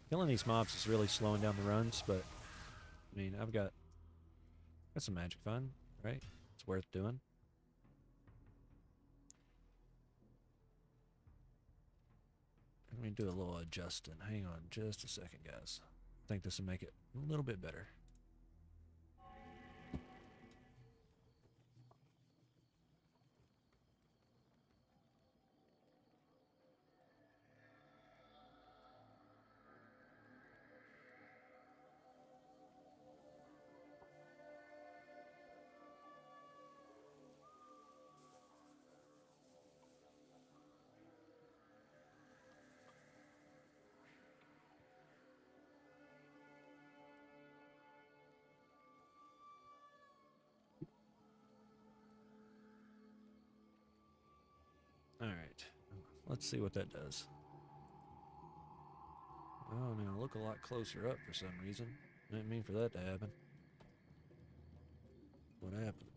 Speaker 1: Killing these mobs is really slowing down the runs, but I mean, I've got some magic fun, right? It's worth doing. Let me do a little adjusting. Hang on just a second, guys. I think this will make it a little bit better. Alright, let's see what that does. Oh, now look a lot closer up for some reason. Didn't mean for that to happen. What happened?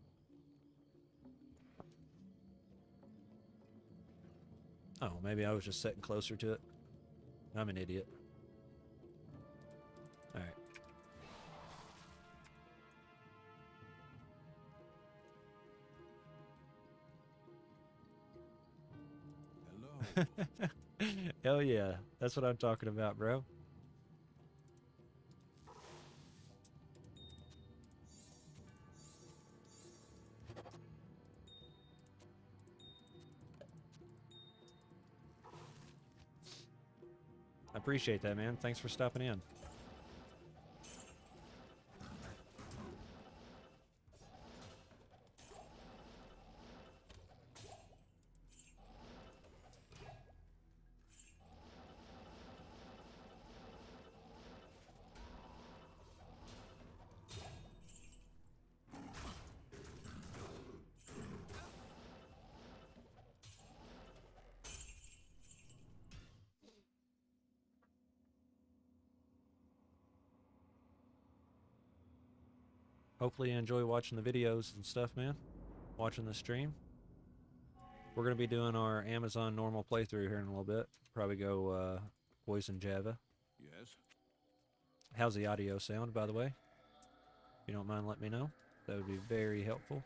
Speaker 1: Oh, maybe I was just sitting closer to it. I'm an idiot. Alright.
Speaker 4: Hello.
Speaker 1: Hell yeah. That's what I'm talking about, bro. I appreciate that, man. Thanks for stopping in. Hopefully you enjoy watching the videos and stuff, man. Watching the stream. We're going to be doing our Amazon normal playthrough here in a little bit. Probably go Poison Java.
Speaker 4: Yes.
Speaker 1: How's the audio sound, by the way? If you don't mind, let me know. That would be very helpful.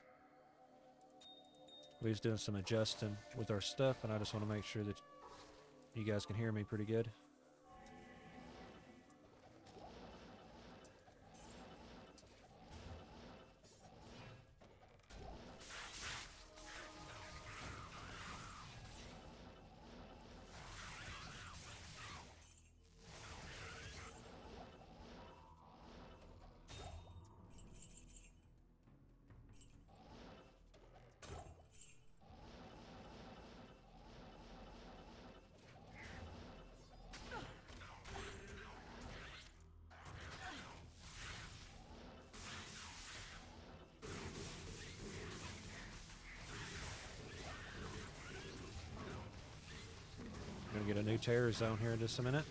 Speaker 1: We was doing some adjusting with our stuff, and I just want to make sure that you guys can hear me pretty good. Gonna get a new terror zone here in just a minute.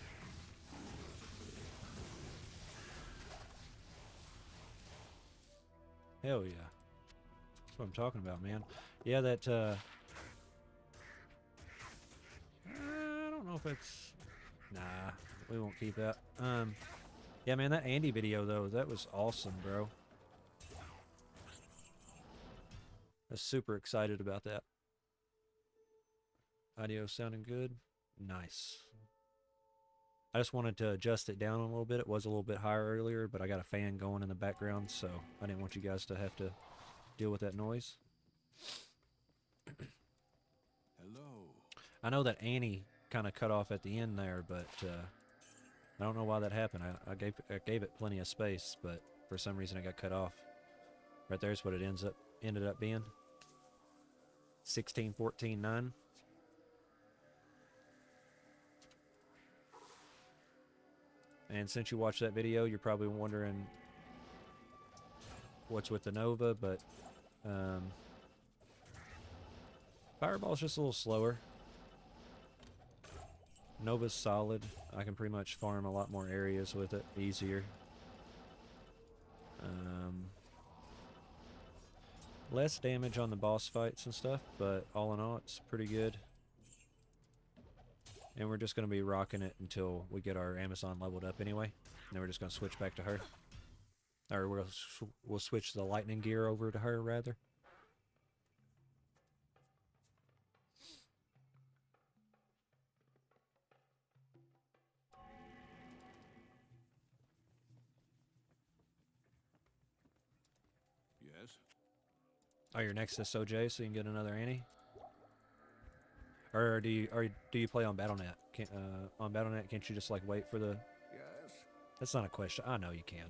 Speaker 1: Hell yeah. That's what I'm talking about, man. Yeah, that, I don't know if it's... Nah, we won't keep that. Yeah, man, that Andy video, though, that was awesome, bro. I was super excited about that. Audio sounding good? Nice. I just wanted to adjust it down a little bit. It was a little bit higher earlier, but I got a fan going in the background, so I didn't want you guys to have to deal with that noise.
Speaker 4: Hello.
Speaker 1: I know that Annie kind of cut off at the end there, but I don't know why that happened. I gave it plenty of space, but for some reason it got cut off. Right there's what it ended up being. 16, 14, 9. And since you watched that video, you're probably wondering what's with the Nova, but Fireball's just a little slower. Nova's solid. I can pretty much farm a lot more areas with it, easier. Less damage on the boss fights and stuff, but all in all, it's pretty good. And we're just going to be rocking it until we get our Amazon leveled up anyway. And then we're just going to switch back to her. Or we'll switch the lightning gear over to her, rather.
Speaker 4: Yes.
Speaker 1: Oh, you're next to SOJ, so you can get another Annie? Or do you play on BattleNet? On BattleNet, can't you just like wait for the?
Speaker 4: Yes.
Speaker 1: That's not a question. I know you can.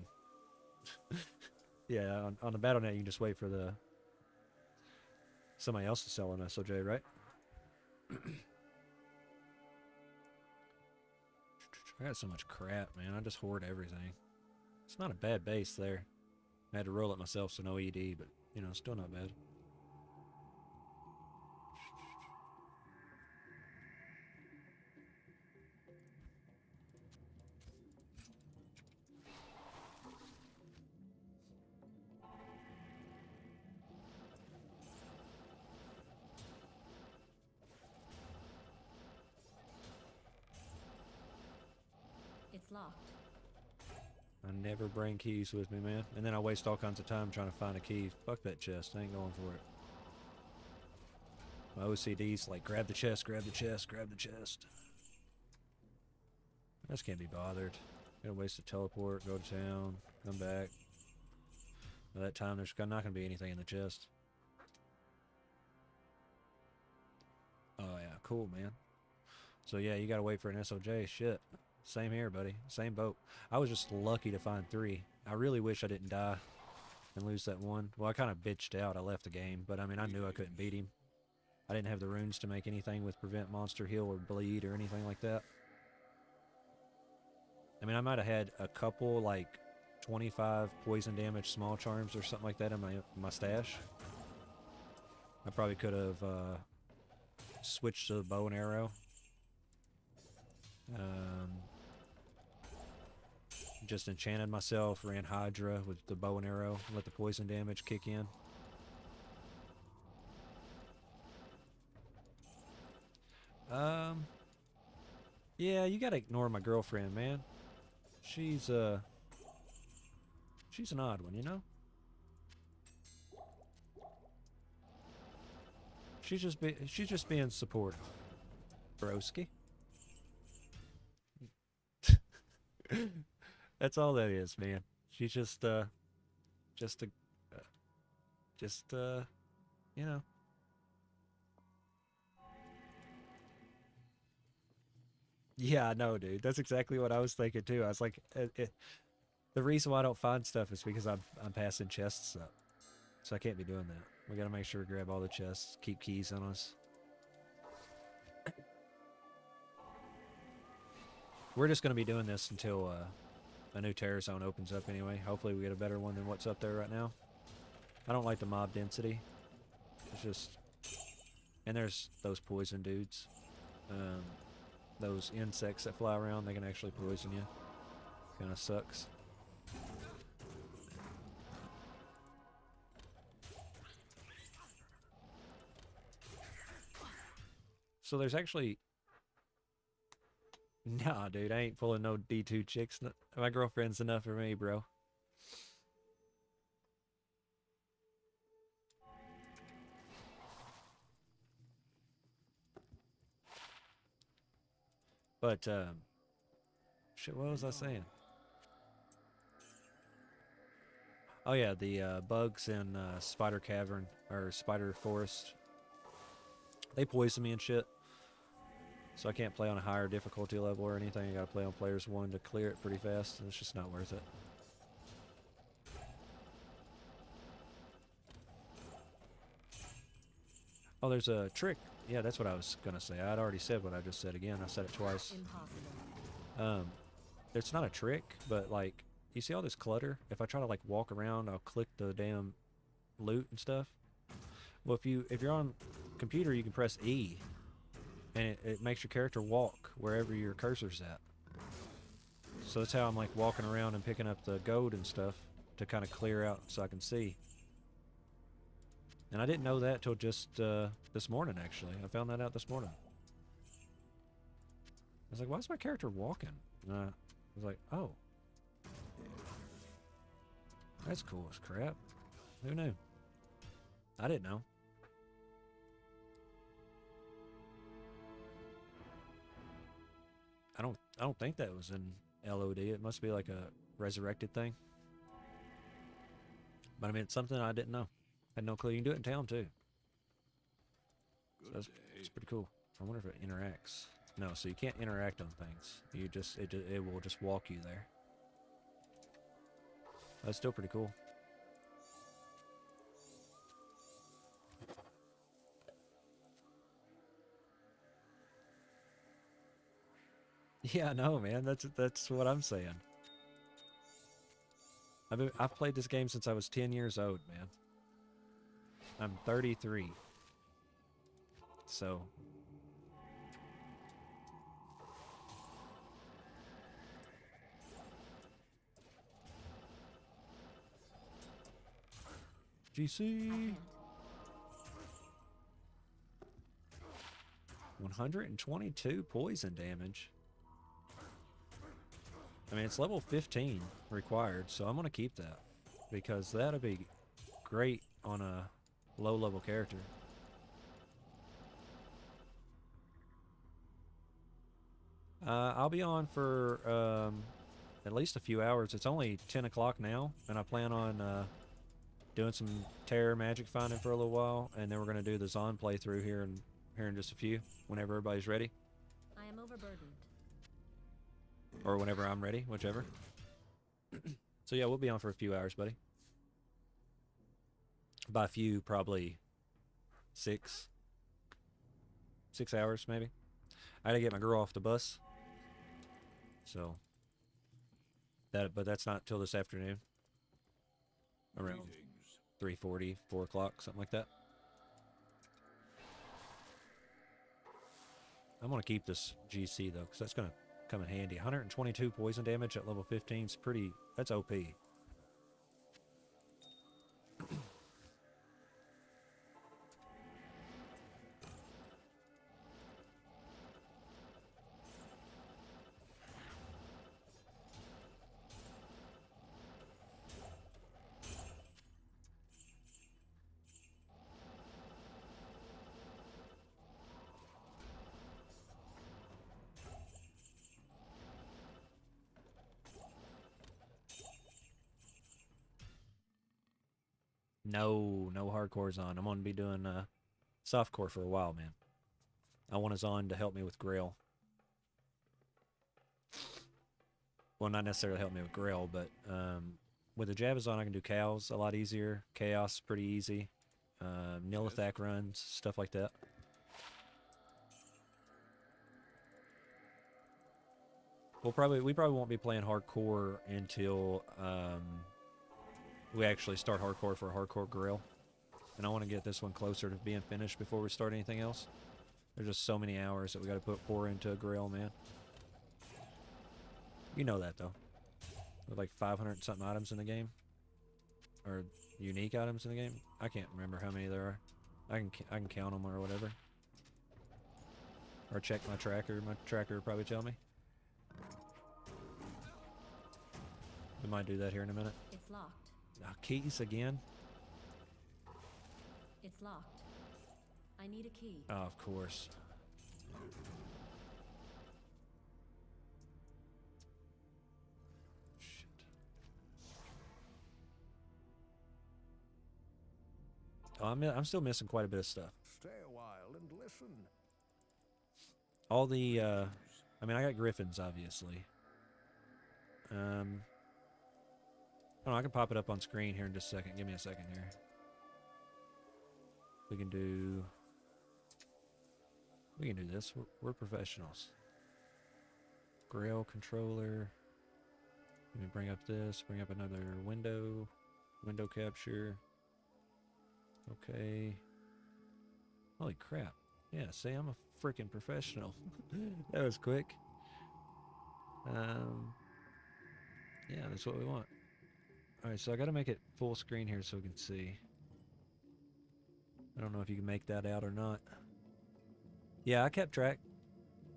Speaker 1: Yeah, on the BattleNet, you can just wait for the somebody else to sell an SOJ, right? I got so much crap, man. I just hoard everything. It's not a bad base there. I had to roll it myself, so no ED, but you know, still not bad.
Speaker 2: It's locked.
Speaker 1: I never bring keys with me, man. And then I waste all kinds of time trying to find a key. Fuck that chest. I ain't going for it. My OCD's like, grab the chest, grab the chest, grab the chest. I just can't be bothered. Gotta waste a teleport, go to town, come back. By that time, there's not gonna be anything in the chest. Oh yeah, cool, man. So yeah, you gotta wait for an SOJ. Shit. Same here, buddy. Same boat. I was just lucky to find 3. I really wish I didn't die and lose that one. Well, I kind of bitched out. I left the game, but I mean, I knew I couldn't beat him. I didn't have the runes to make anything with prevent monster heal or bleed or anything like that. I mean, I might have had a couple, like, 25 poison damage small charms or something like that in my stash. I probably could have switched to the bow and arrow. Just enchanted myself, ran Hydra with the bow and arrow, let the poison damage kick in. Yeah, you gotta ignore my girlfriend, man. She's an odd one, you know? She's just being supportive. Broski. That's all that is, man. She's just a, uh, just you know. Yeah, I know, dude. That's exactly what I was thinking too. I was like, the reason why I don't find stuff is because I'm passing chests up, so I can't be doing that. We gotta make sure we grab all the chests, keep keys on us. We're just gonna be doing this until a new terror zone opens up anyway. Hopefully we get a better one than what's up there right now. I don't like the mob density. It's just, and there's those poison dudes. Those insects that fly around, they can actually poison you. Kind of sucks. So there's actually... Nah, dude, I ain't pulling no D2 chicks. My girlfriend's enough for me, bro. But, shit, what was I saying? Oh yeah, the bugs in Spider Cavern, or Spider Forest, they poison me and shit. So I can't play on a higher difficulty level or anything. I gotta play on players 1 to clear it pretty fast, and it's just not worth it. Oh, there's a trick. Yeah, that's what I was gonna say. I'd already said what I just said again. I said it twice.
Speaker 2: Impossible.
Speaker 1: It's not a trick, but like, you see all this clutter? If I try to like walk around, I'll click the damn loot and stuff. Well, if you're on computer, you can press E, and it makes your character walk wherever your cursor's at. So that's how I'm like walking around and picking up the gold and stuff to kind of clear out so I can see. And I didn't know that till just this morning, actually. I found that out this morning. I was like, why is my character walking? And I was like, oh. That's cool as crap. Who knew? I didn't know. I don't think that was in LOD. It must be like a resurrected thing. But I mean, it's something I didn't know. Had no clue. You can do it in town too. So it's pretty cool. I wonder if it interacts. No, so you can't interact on things. You just it will just walk you there. That's still pretty cool. Yeah, I know, man. That's what I'm saying. I've played this game since I was 10 years old, man. I'm 33. So GC 122 poison damage. I mean, it's level 15 required, so I'm gonna keep that because that'll be great on a low-level character. I'll be on for at least a few hours. It's only 10 o'clock now, and I plan on doing some terror magic finding for a little while, and then we're gonna do the Zon playthrough here in just a few, whenever everybody's ready,
Speaker 2: I am overburdened.
Speaker 1: or whenever I'm ready, whichever. So yeah, we'll be on for a few hours, buddy. By a few, probably 6 hours, maybe. I gotta get my girl off the bus, so but that's not till this afternoon, around 3:40, 4 o'clock, something like that. I'm gonna keep this GC though, because that's gonna come in handy. 122 poison damage at level 15 is pretty. That's OP. No hardcore Zon. I'm gonna be doing softcore for a while, man. I want a Zon to help me with Grail. Well, not necessarily help me with Grail, but with the Javazon, I can do cows a lot easier. Chaos pretty easy. Nilithak runs, stuff like that. We probably won't be playing hardcore until we actually start hardcore for a hardcore Grail. And I want to get this one closer to being finished before we start anything else. There's just so many hours that we got to pour into a Grail, man. You know that though. With like 500 something items in the game, or unique items in the game. I can't remember how many there are. I can count them or whatever. Or check my tracker. My tracker will probably tell me. We might do that here in a minute.
Speaker 2: It's locked.
Speaker 1: Keys again?
Speaker 2: It's locked. I need a key.
Speaker 1: Oh, of course. Shit. Oh, I'm still missing quite a bit of stuff.
Speaker 4: Stay a while and listen.
Speaker 1: All the, I mean, I got griffins, obviously. I don't know, I can pop it up on screen here in just a second. Give me a second here. We can do this. We're professionals. Grail controller. Let me bring up this. Bring up another window. Window capture. Okay. Holy crap. Yeah, see, I'm a freaking professional. That was quick. Yeah, that's what we want. Alright, so I gotta make it full screen here so we can see. I don't know if you can make that out or not. Yeah, I kept track.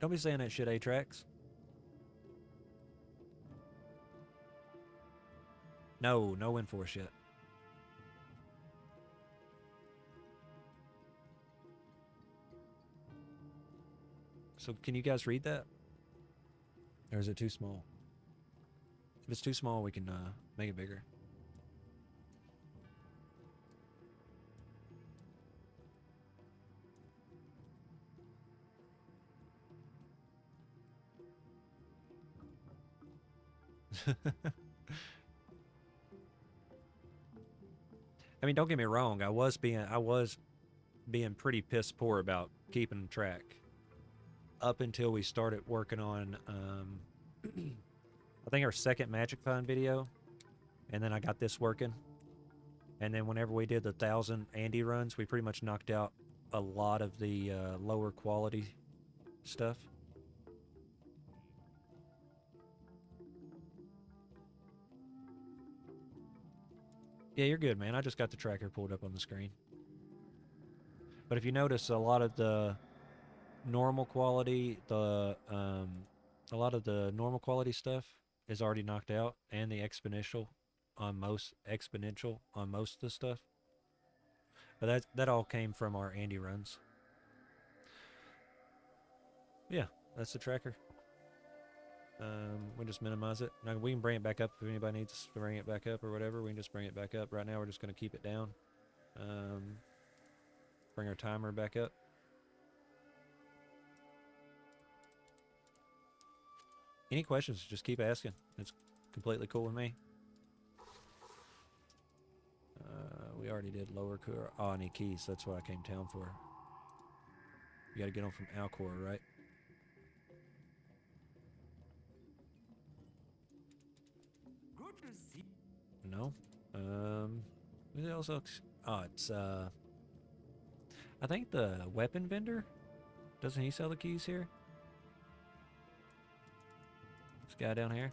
Speaker 1: Don't be saying that shit, A-Trax. No Enforce yet. So can you guys read that? Or is it too small? If it's too small, we can make it bigger. I mean, don't get me wrong. I was being pretty piss poor about keeping track up until we started working on I think our second Magic Find video, and then I got this working. And then whenever we did the 1,000 Andy runs, we pretty much knocked out a lot of the lower quality stuff. Yeah, you're good, man. I just got the tracker pulled up on the screen. But if you notice, a lot of the normal quality, a lot of the normal quality stuff is already knocked out, and the exponential on most of the stuff. But that all came from our Andy runs. Yeah, that's the tracker. We'll just minimize it. Now we can bring it back up if anybody needs to bring it back up or whatever. We can just bring it back up. Right now we're just going to keep it down. Bring our timer back up. Any questions, just keep asking. It's completely cool with me. We already did lower core. Oh, I need keys. That's what I came down for. You got to get them from Alcor, right?
Speaker 5: Good to see.
Speaker 1: No. Who else looks? Oh, it's I think the weapon vendor. Doesn't he sell the keys here? This guy down here.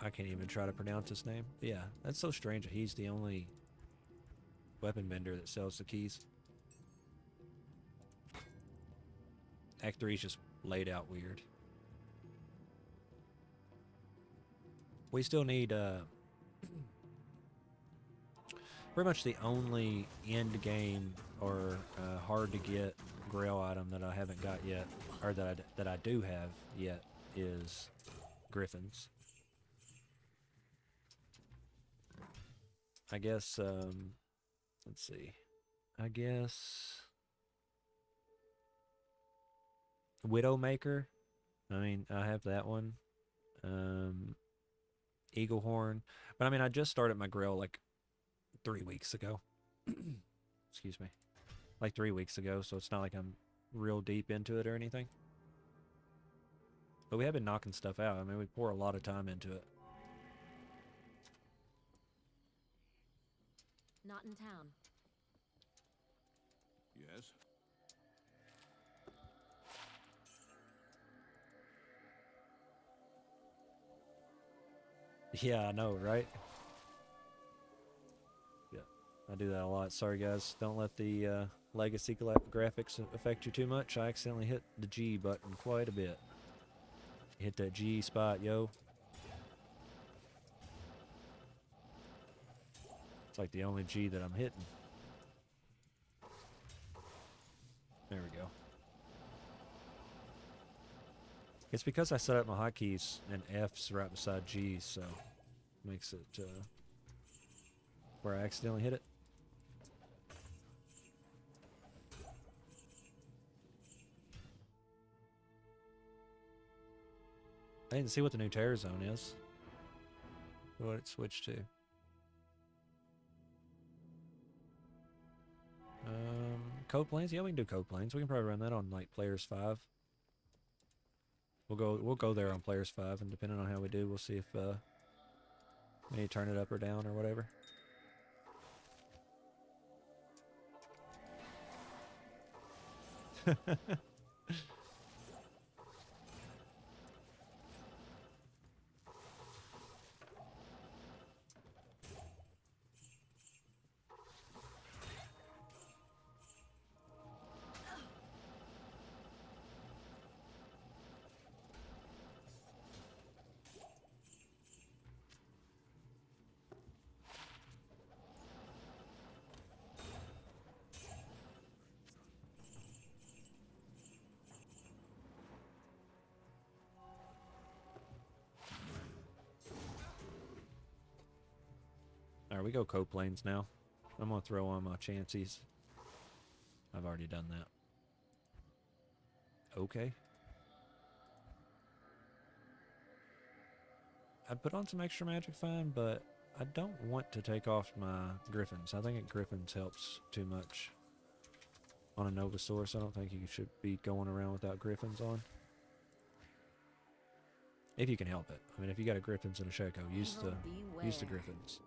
Speaker 1: I can't even try to pronounce his name. Yeah, that's so strange that he's the only weapon vendor that sells the keys. Act 3 is just laid out weird. We still need pretty much the only end game or hard to get grail item that I haven't got yet, or that I do have yet, is griffins. I guess, let's see. I guess Widowmaker. I mean, I have that one. Eagle Horn. But I mean, I just started my grill like 3 weeks ago. Excuse me. Like 3 weeks ago, so it's not like I'm real deep into it or anything. But we have been knocking stuff out. I mean, we pour a lot of time into it.
Speaker 2: Not in town.
Speaker 4: Yes?
Speaker 1: Yeah, I know, right? Yeah, I do that a lot. Sorry, guys. Don't let the legacy graphics affect you too much. I accidentally hit the G button quite a bit. Hit that G spot, yo. It's like the only G that I'm hitting. There we go. It's because I set up my hotkeys and F's right beside G's, so makes it where I accidentally hit it. I didn't see what the new terror zone is. What it switched to. Code planes? Yeah, we can do code planes. We can probably run that on like Players 5. We'll go there on Players 5, and depending on how we do, we'll see if we need to turn it up or down or whatever. Alright, we go code planes now. I'm gonna throw on my chances. I've already done that. Okay. I'd put on some extra magic fine, but I don't want to take off my griffins. I think griffins helps too much on a Novasaurus. I don't think you should be going around without griffins on. If you can help it. I mean, if you got a griffins and a Shako, use the griffins.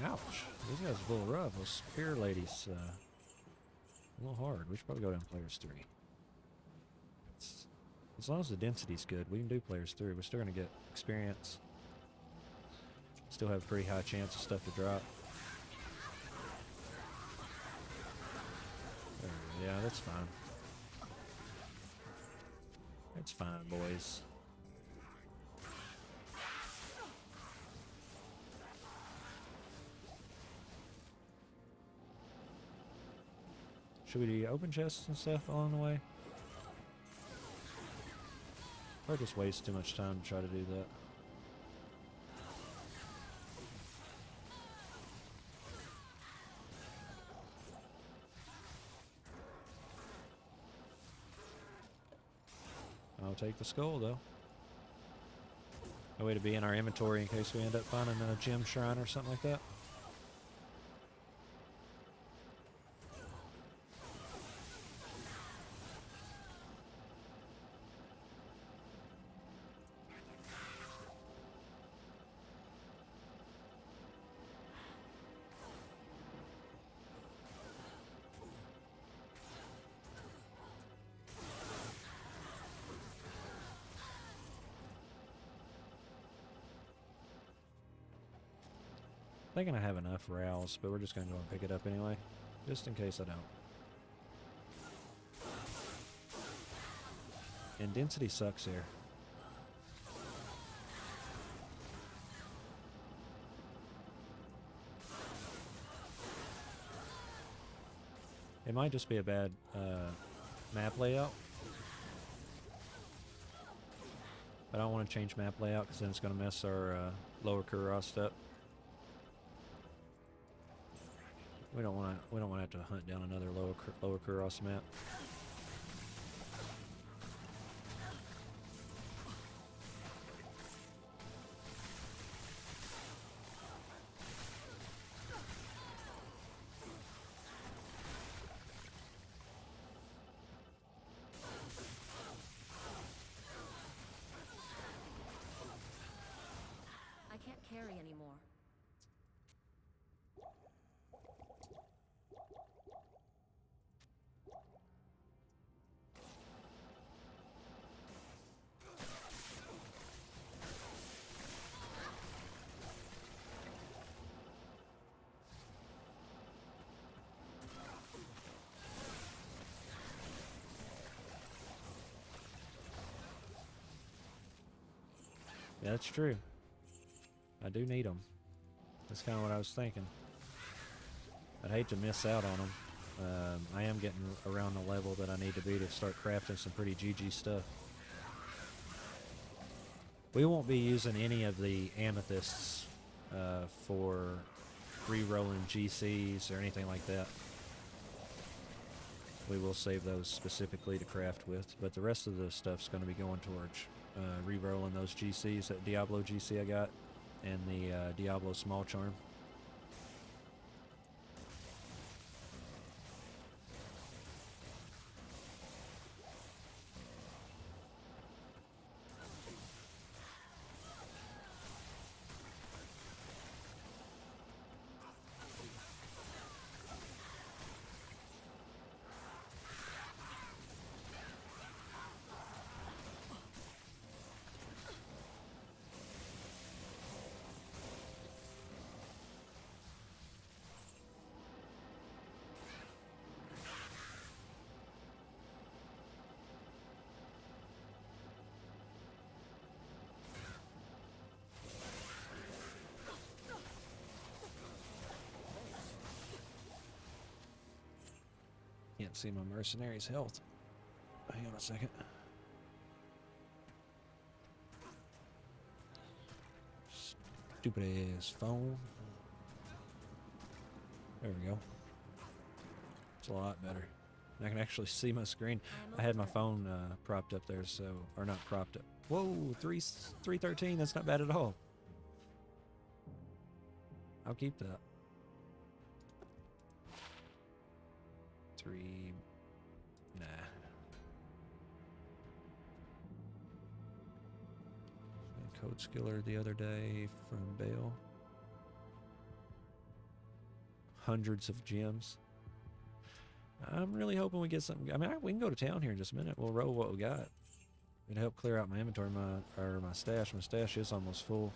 Speaker 1: Ouch. These guys are a little rough. Those spear ladies, a little hard. We should probably go down Players 3. As long as the density's good, we can do Players 3. We're still going to get experience. Still have a pretty high chance of stuff to drop. Yeah, that's fine. That's fine, boys. Should we do open chests and stuff along the way? Or just waste too much time to try to do that? I'll take the skull though. A way to be in our inventory in case we end up finding a gem shrine or something like that. Thinking I have enough rouse, but we're just going to go and pick it up anyway, just in case I don't. And density sucks here. It might just be a bad map layout. But I don't want to change map layout because then it's going to mess our lower Kuros up. We don't want to have to hunt down another lower Kuros map.
Speaker 2: I can't carry anymore.
Speaker 1: Yeah, that's true. I do need them. That's kind of what I was thinking. I'd hate to miss out on them. I am getting around the level that I need to be to start crafting some pretty GG stuff. We won't be using any of the amethysts for re-rolling GCs or anything like that. We will save those specifically to craft with, but the rest of the stuff's going to be going towards re-rolling those GCs, that Diablo GC I got, and the Diablo Small Charm. Can't see my mercenary's health. Hang on a second. Stupid ass phone. There we go. It's a lot better. I can actually see my screen. I had my phone propped up there, so, or not propped up. Whoa, 313. That's not bad at all. I'll keep that. 3. Nah. Code skiller the other day from Bale. Hundreds of gems. I'm really hoping we get something. I mean, we can go to town here in just a minute. We'll roll what we got. It'll help clear out my inventory, my stash. My stash is almost full.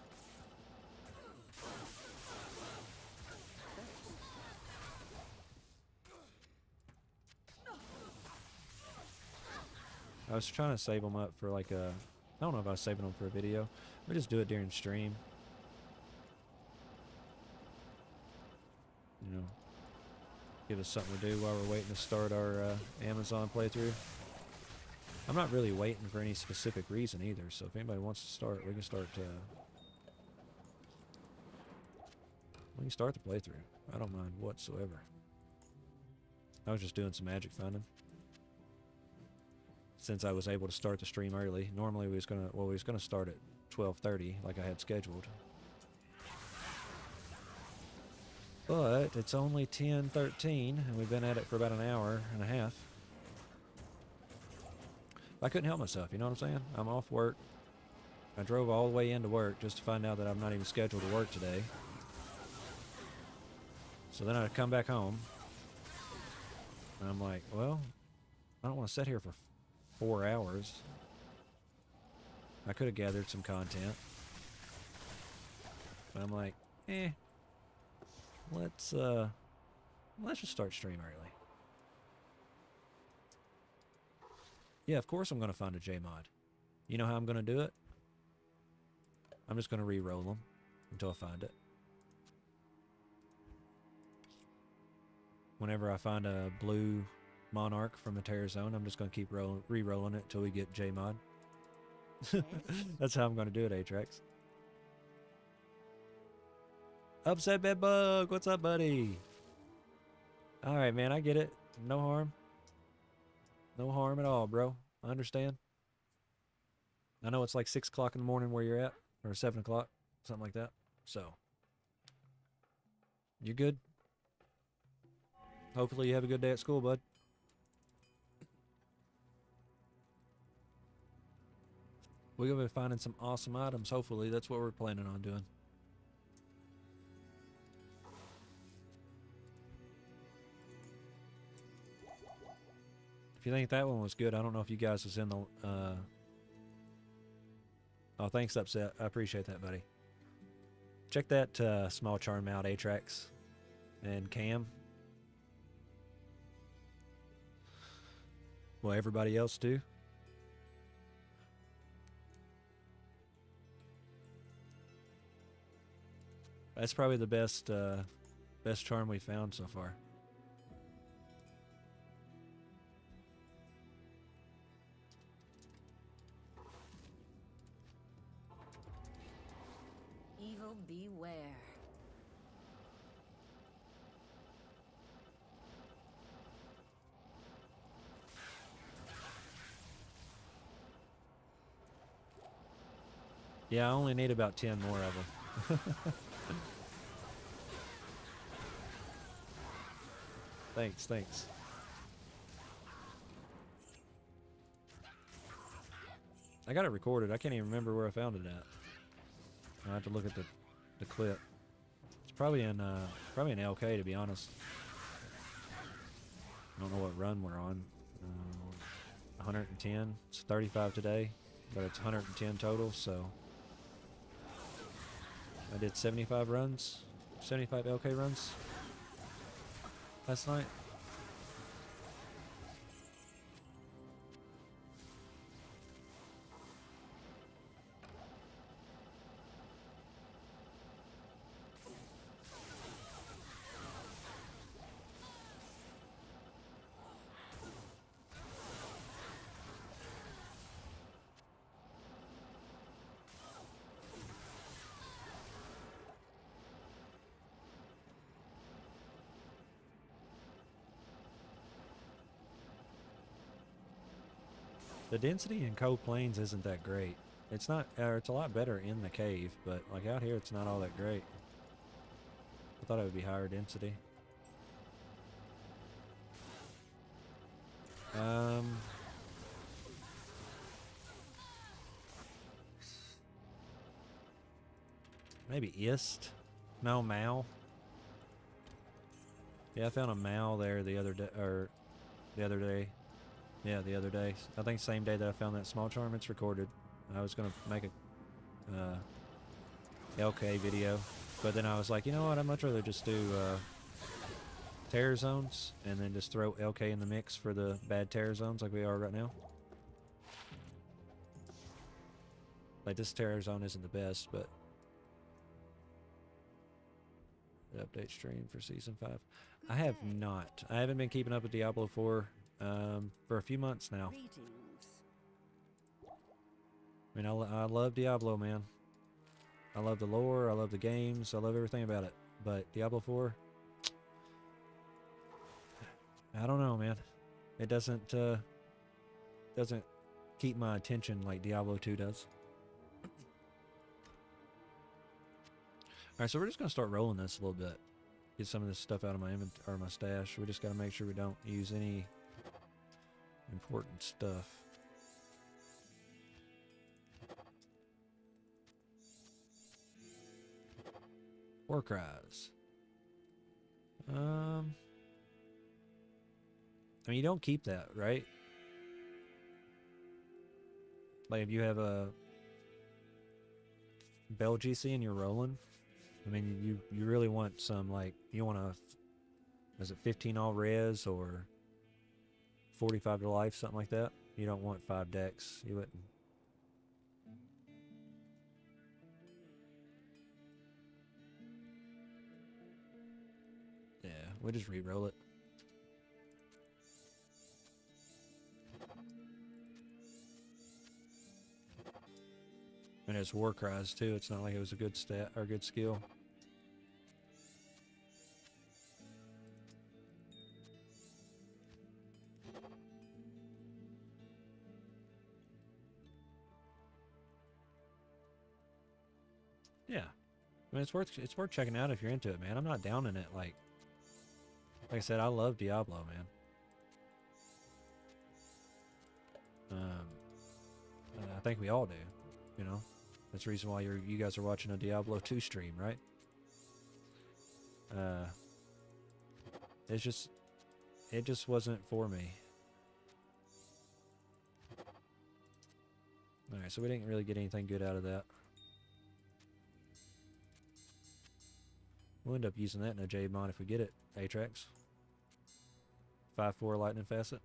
Speaker 1: I was trying to save them up for like a, I don't know if I was saving them for a video. We just do it during stream. You know, give us something to do while we're waiting to start our Amazon playthrough. I'm not really waiting for any specific reason either, so if anybody wants to start, we can start the playthrough. I don't mind whatsoever. I was just doing some magic finding. Since I was able to start the stream early. Normally we was gonna start at 12:30 like I had scheduled. But it's only 10:13 and we've been at it for about an hour and a half. I couldn't help myself, you know what I'm saying? I'm off work. I drove all the way into work just to find out that I'm not even scheduled to work today. So then I come back home and I'm like, well, I don't want to sit here for 4 hours. I could have gathered some content. But I'm like, let's just start stream early. Yeah, of course I'm going to find a J-mod. You know how I'm going to do it? I'm just going to re-roll them until I find it. whenever I find a blue Monarch from a Terror Zone, I'm just going to keep re-rolling it till we get J-Mod. That's how I'm going to do it, Atrax. Upset Bedbug, what's up, buddy? Alright, man, I get it. No harm. No harm at all, bro. I understand. I know it's like 6 o'clock in the morning where you're at, or 7 o'clock, something like that. So, you good? Hopefully you have a good day at school, bud. We're going to be finding some awesome items, hopefully. That's what we're planning on doing. If you think that one was good, I don't know if you guys was in the... Oh, thanks, Upset. I appreciate that, buddy. Check that small charm out, Atrax and Cam. Will everybody else do? That's probably the best best charm we found so far.
Speaker 2: Evil beware.
Speaker 1: Yeah, I only need about 10 more of them. Thanks. I got it recorded. I can't even remember where I found it at. I have to look at the clip. It's probably in LK, to be honest. I don't know what run we're on. 110. It's 35 today, but it's 110 total. So I did 75 runs, 75 LK runs last night. The density in Cold Plains isn't that great. It's not, it's a lot better in the cave, but like out here it's not all that great. I thought it would be higher density. Maybe Ist? No, Mal. Yeah, I found a Mal there the other day, or the other day. Yeah, the other day. I think same day that I found that small charm. It's recorded. I was gonna make a LK video, but then I was like, you know what? I'd much rather just do terror zones and then just throw LK in the mix for the bad terror zones like we are right now. Like this terror zone isn't the best, but the update stream for season 5. I have not. I haven't been keeping up with Diablo 4 for a few months now. I mean, I love Diablo, man. I love the lore, I love the games, I love everything about it. But Diablo 4, I don't know, man. It doesn't keep my attention like Diablo 2 does. Alright, so we're just gonna start rolling this a little bit. Get some of this stuff out of my inventory or my stash. We just gotta make sure we don't use any important stuff. War cries. I mean, you don't keep that, right? Like if you have a Bell GC and you're rolling, I mean, you really want some, like, you want to, is it 15 all res or 45 to life, something like that? You don't want 5 decks. You wouldn't. Yeah, we just re-roll it. it's war cries too. It's not like it was a good stat or good skill. Yeah, I mean it's worth checking out if you're into it, man. I'm not down in it. Like I said, I love Diablo, man. I think we all do, you know. That's the reason why you guys are watching a Diablo 2 stream, right? It just wasn't for me. Alright, so we didn't really get anything good out of that. We'll end up using that in a Jade mod if we get it, Atrax. 5-4 lightning facet.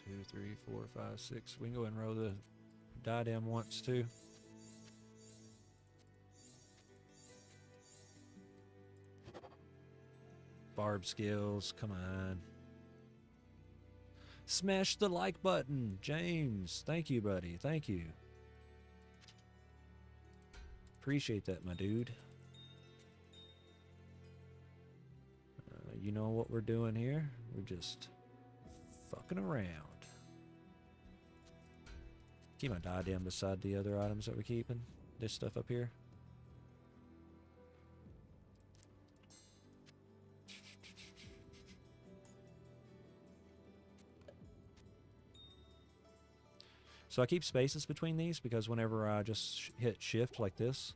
Speaker 1: Two, 3, 4, 5, 6. We can go ahead and roll the diadem once too. Barb skills, come on. Smash the like button, James. Thank you, buddy. Thank you. Appreciate that, my dude. You know what we're doing here? We're just fucking around. Keep my diadem beside the other items that we're keeping. This stuff up here. So I keep spaces between these because whenever I just hit shift like this,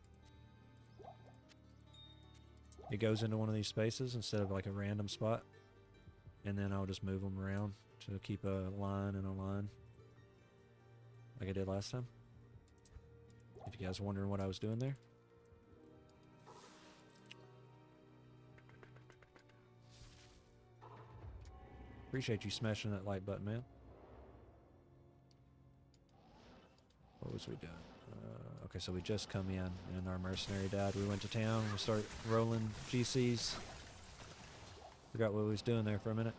Speaker 1: it goes into one of these spaces instead of like a random spot. And then I'll just move them around to keep a line and a line like I did last time. If you guys are wondering what I was doing there. Appreciate you smashing that like button, man. What was we doing? Okay, so we just come in and our mercenary died. We went to town. We start rolling GCs. Forgot what we was doing there for a minute.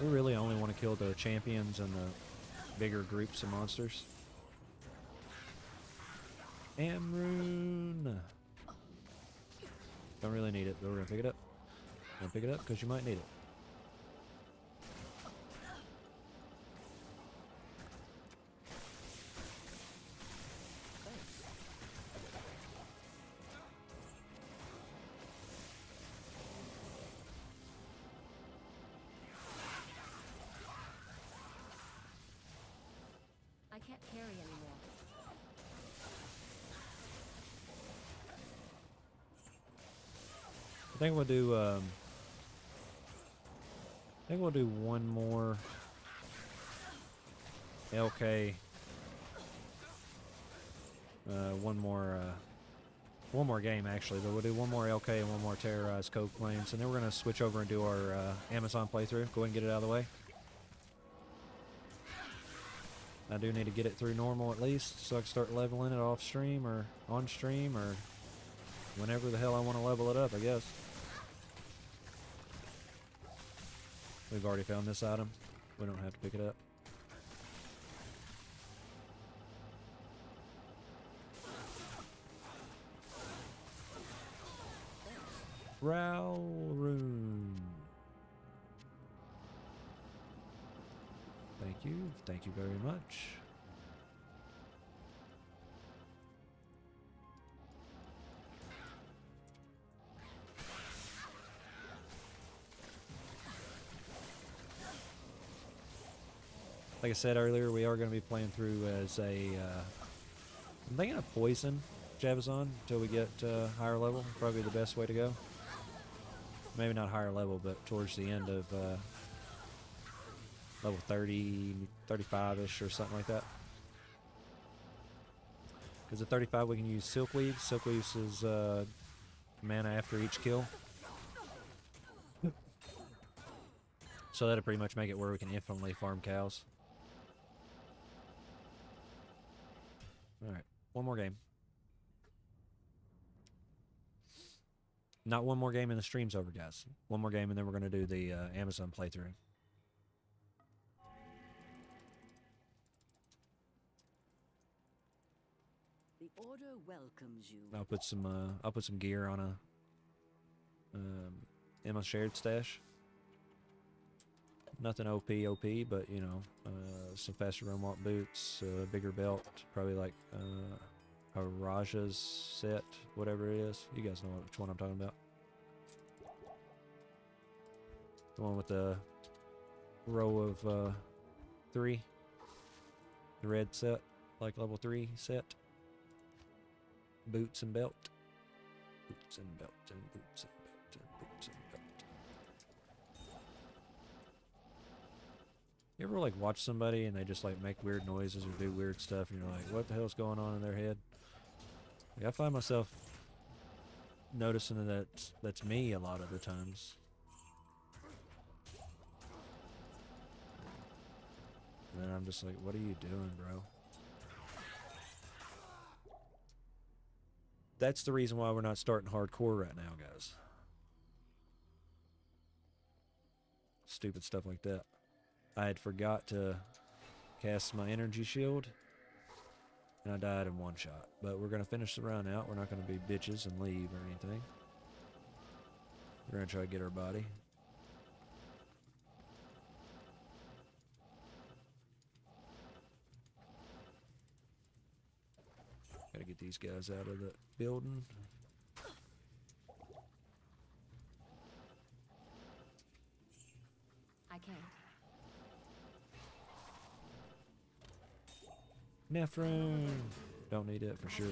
Speaker 1: We really only want to kill the champions and the bigger groups of monsters. Amrune. Don't really need it, but we're gonna pick it up. Gonna pick it up because you might need it.
Speaker 2: I can't carry anymore.
Speaker 1: I think we'll do. I think we'll do one more LK. One more game actually, but we'll do one more LK and one more Terrorized Cove Plains, and then we're gonna switch over and do our Amazon playthrough. Go ahead and get it out of the way. I do need to get it through normal at least, so I can start leveling it off stream or on stream or whenever the hell I want to level it up, I guess. We've already found this item. We don't have to pick it up. Rowroom. Thank you. Thank you very much. Like I said earlier, we are going to be playing through as a, I'm thinking of Poison Javazon until we get higher level. Probably the best way to go. Maybe not higher level, but towards the end of level 30, 35-ish or something like that. Because at 35 we can use Silkweave. Silkweave is mana after each kill. So that'll pretty much make it where we can infinitely farm cows. Alright, one more game. Not one more game and the stream's over, guys. One more game and then we're going to do the Amazon playthrough.
Speaker 3: The order welcomes you.
Speaker 1: I'll put some gear on a Emma shared stash. Nothing OP, but you know, some faster run walk boots, bigger belt, probably like a Raja's set, whatever it is. You guys know which one I'm talking about. The one with the row of 3. The red set, like level 3 set. Boots and belt. Boots and belt and boots and belt and boots and belt. You ever like watch somebody and they just like make weird noises or do weird stuff and you're like, what the hell's going on in their head? Like, I find myself noticing that that's me a lot of the times. And then I'm just like, what are you doing, bro? That's the reason why we're not starting hardcore right now, guys. Stupid stuff like that. I had forgot to cast my energy shield, and I died in one shot. But we're going to finish the round out. We're not going to be bitches and leave or anything. We're going to try to get our body. Got to get these guys out of the building.
Speaker 2: I can't.
Speaker 1: Nephron! Don't need it for sure.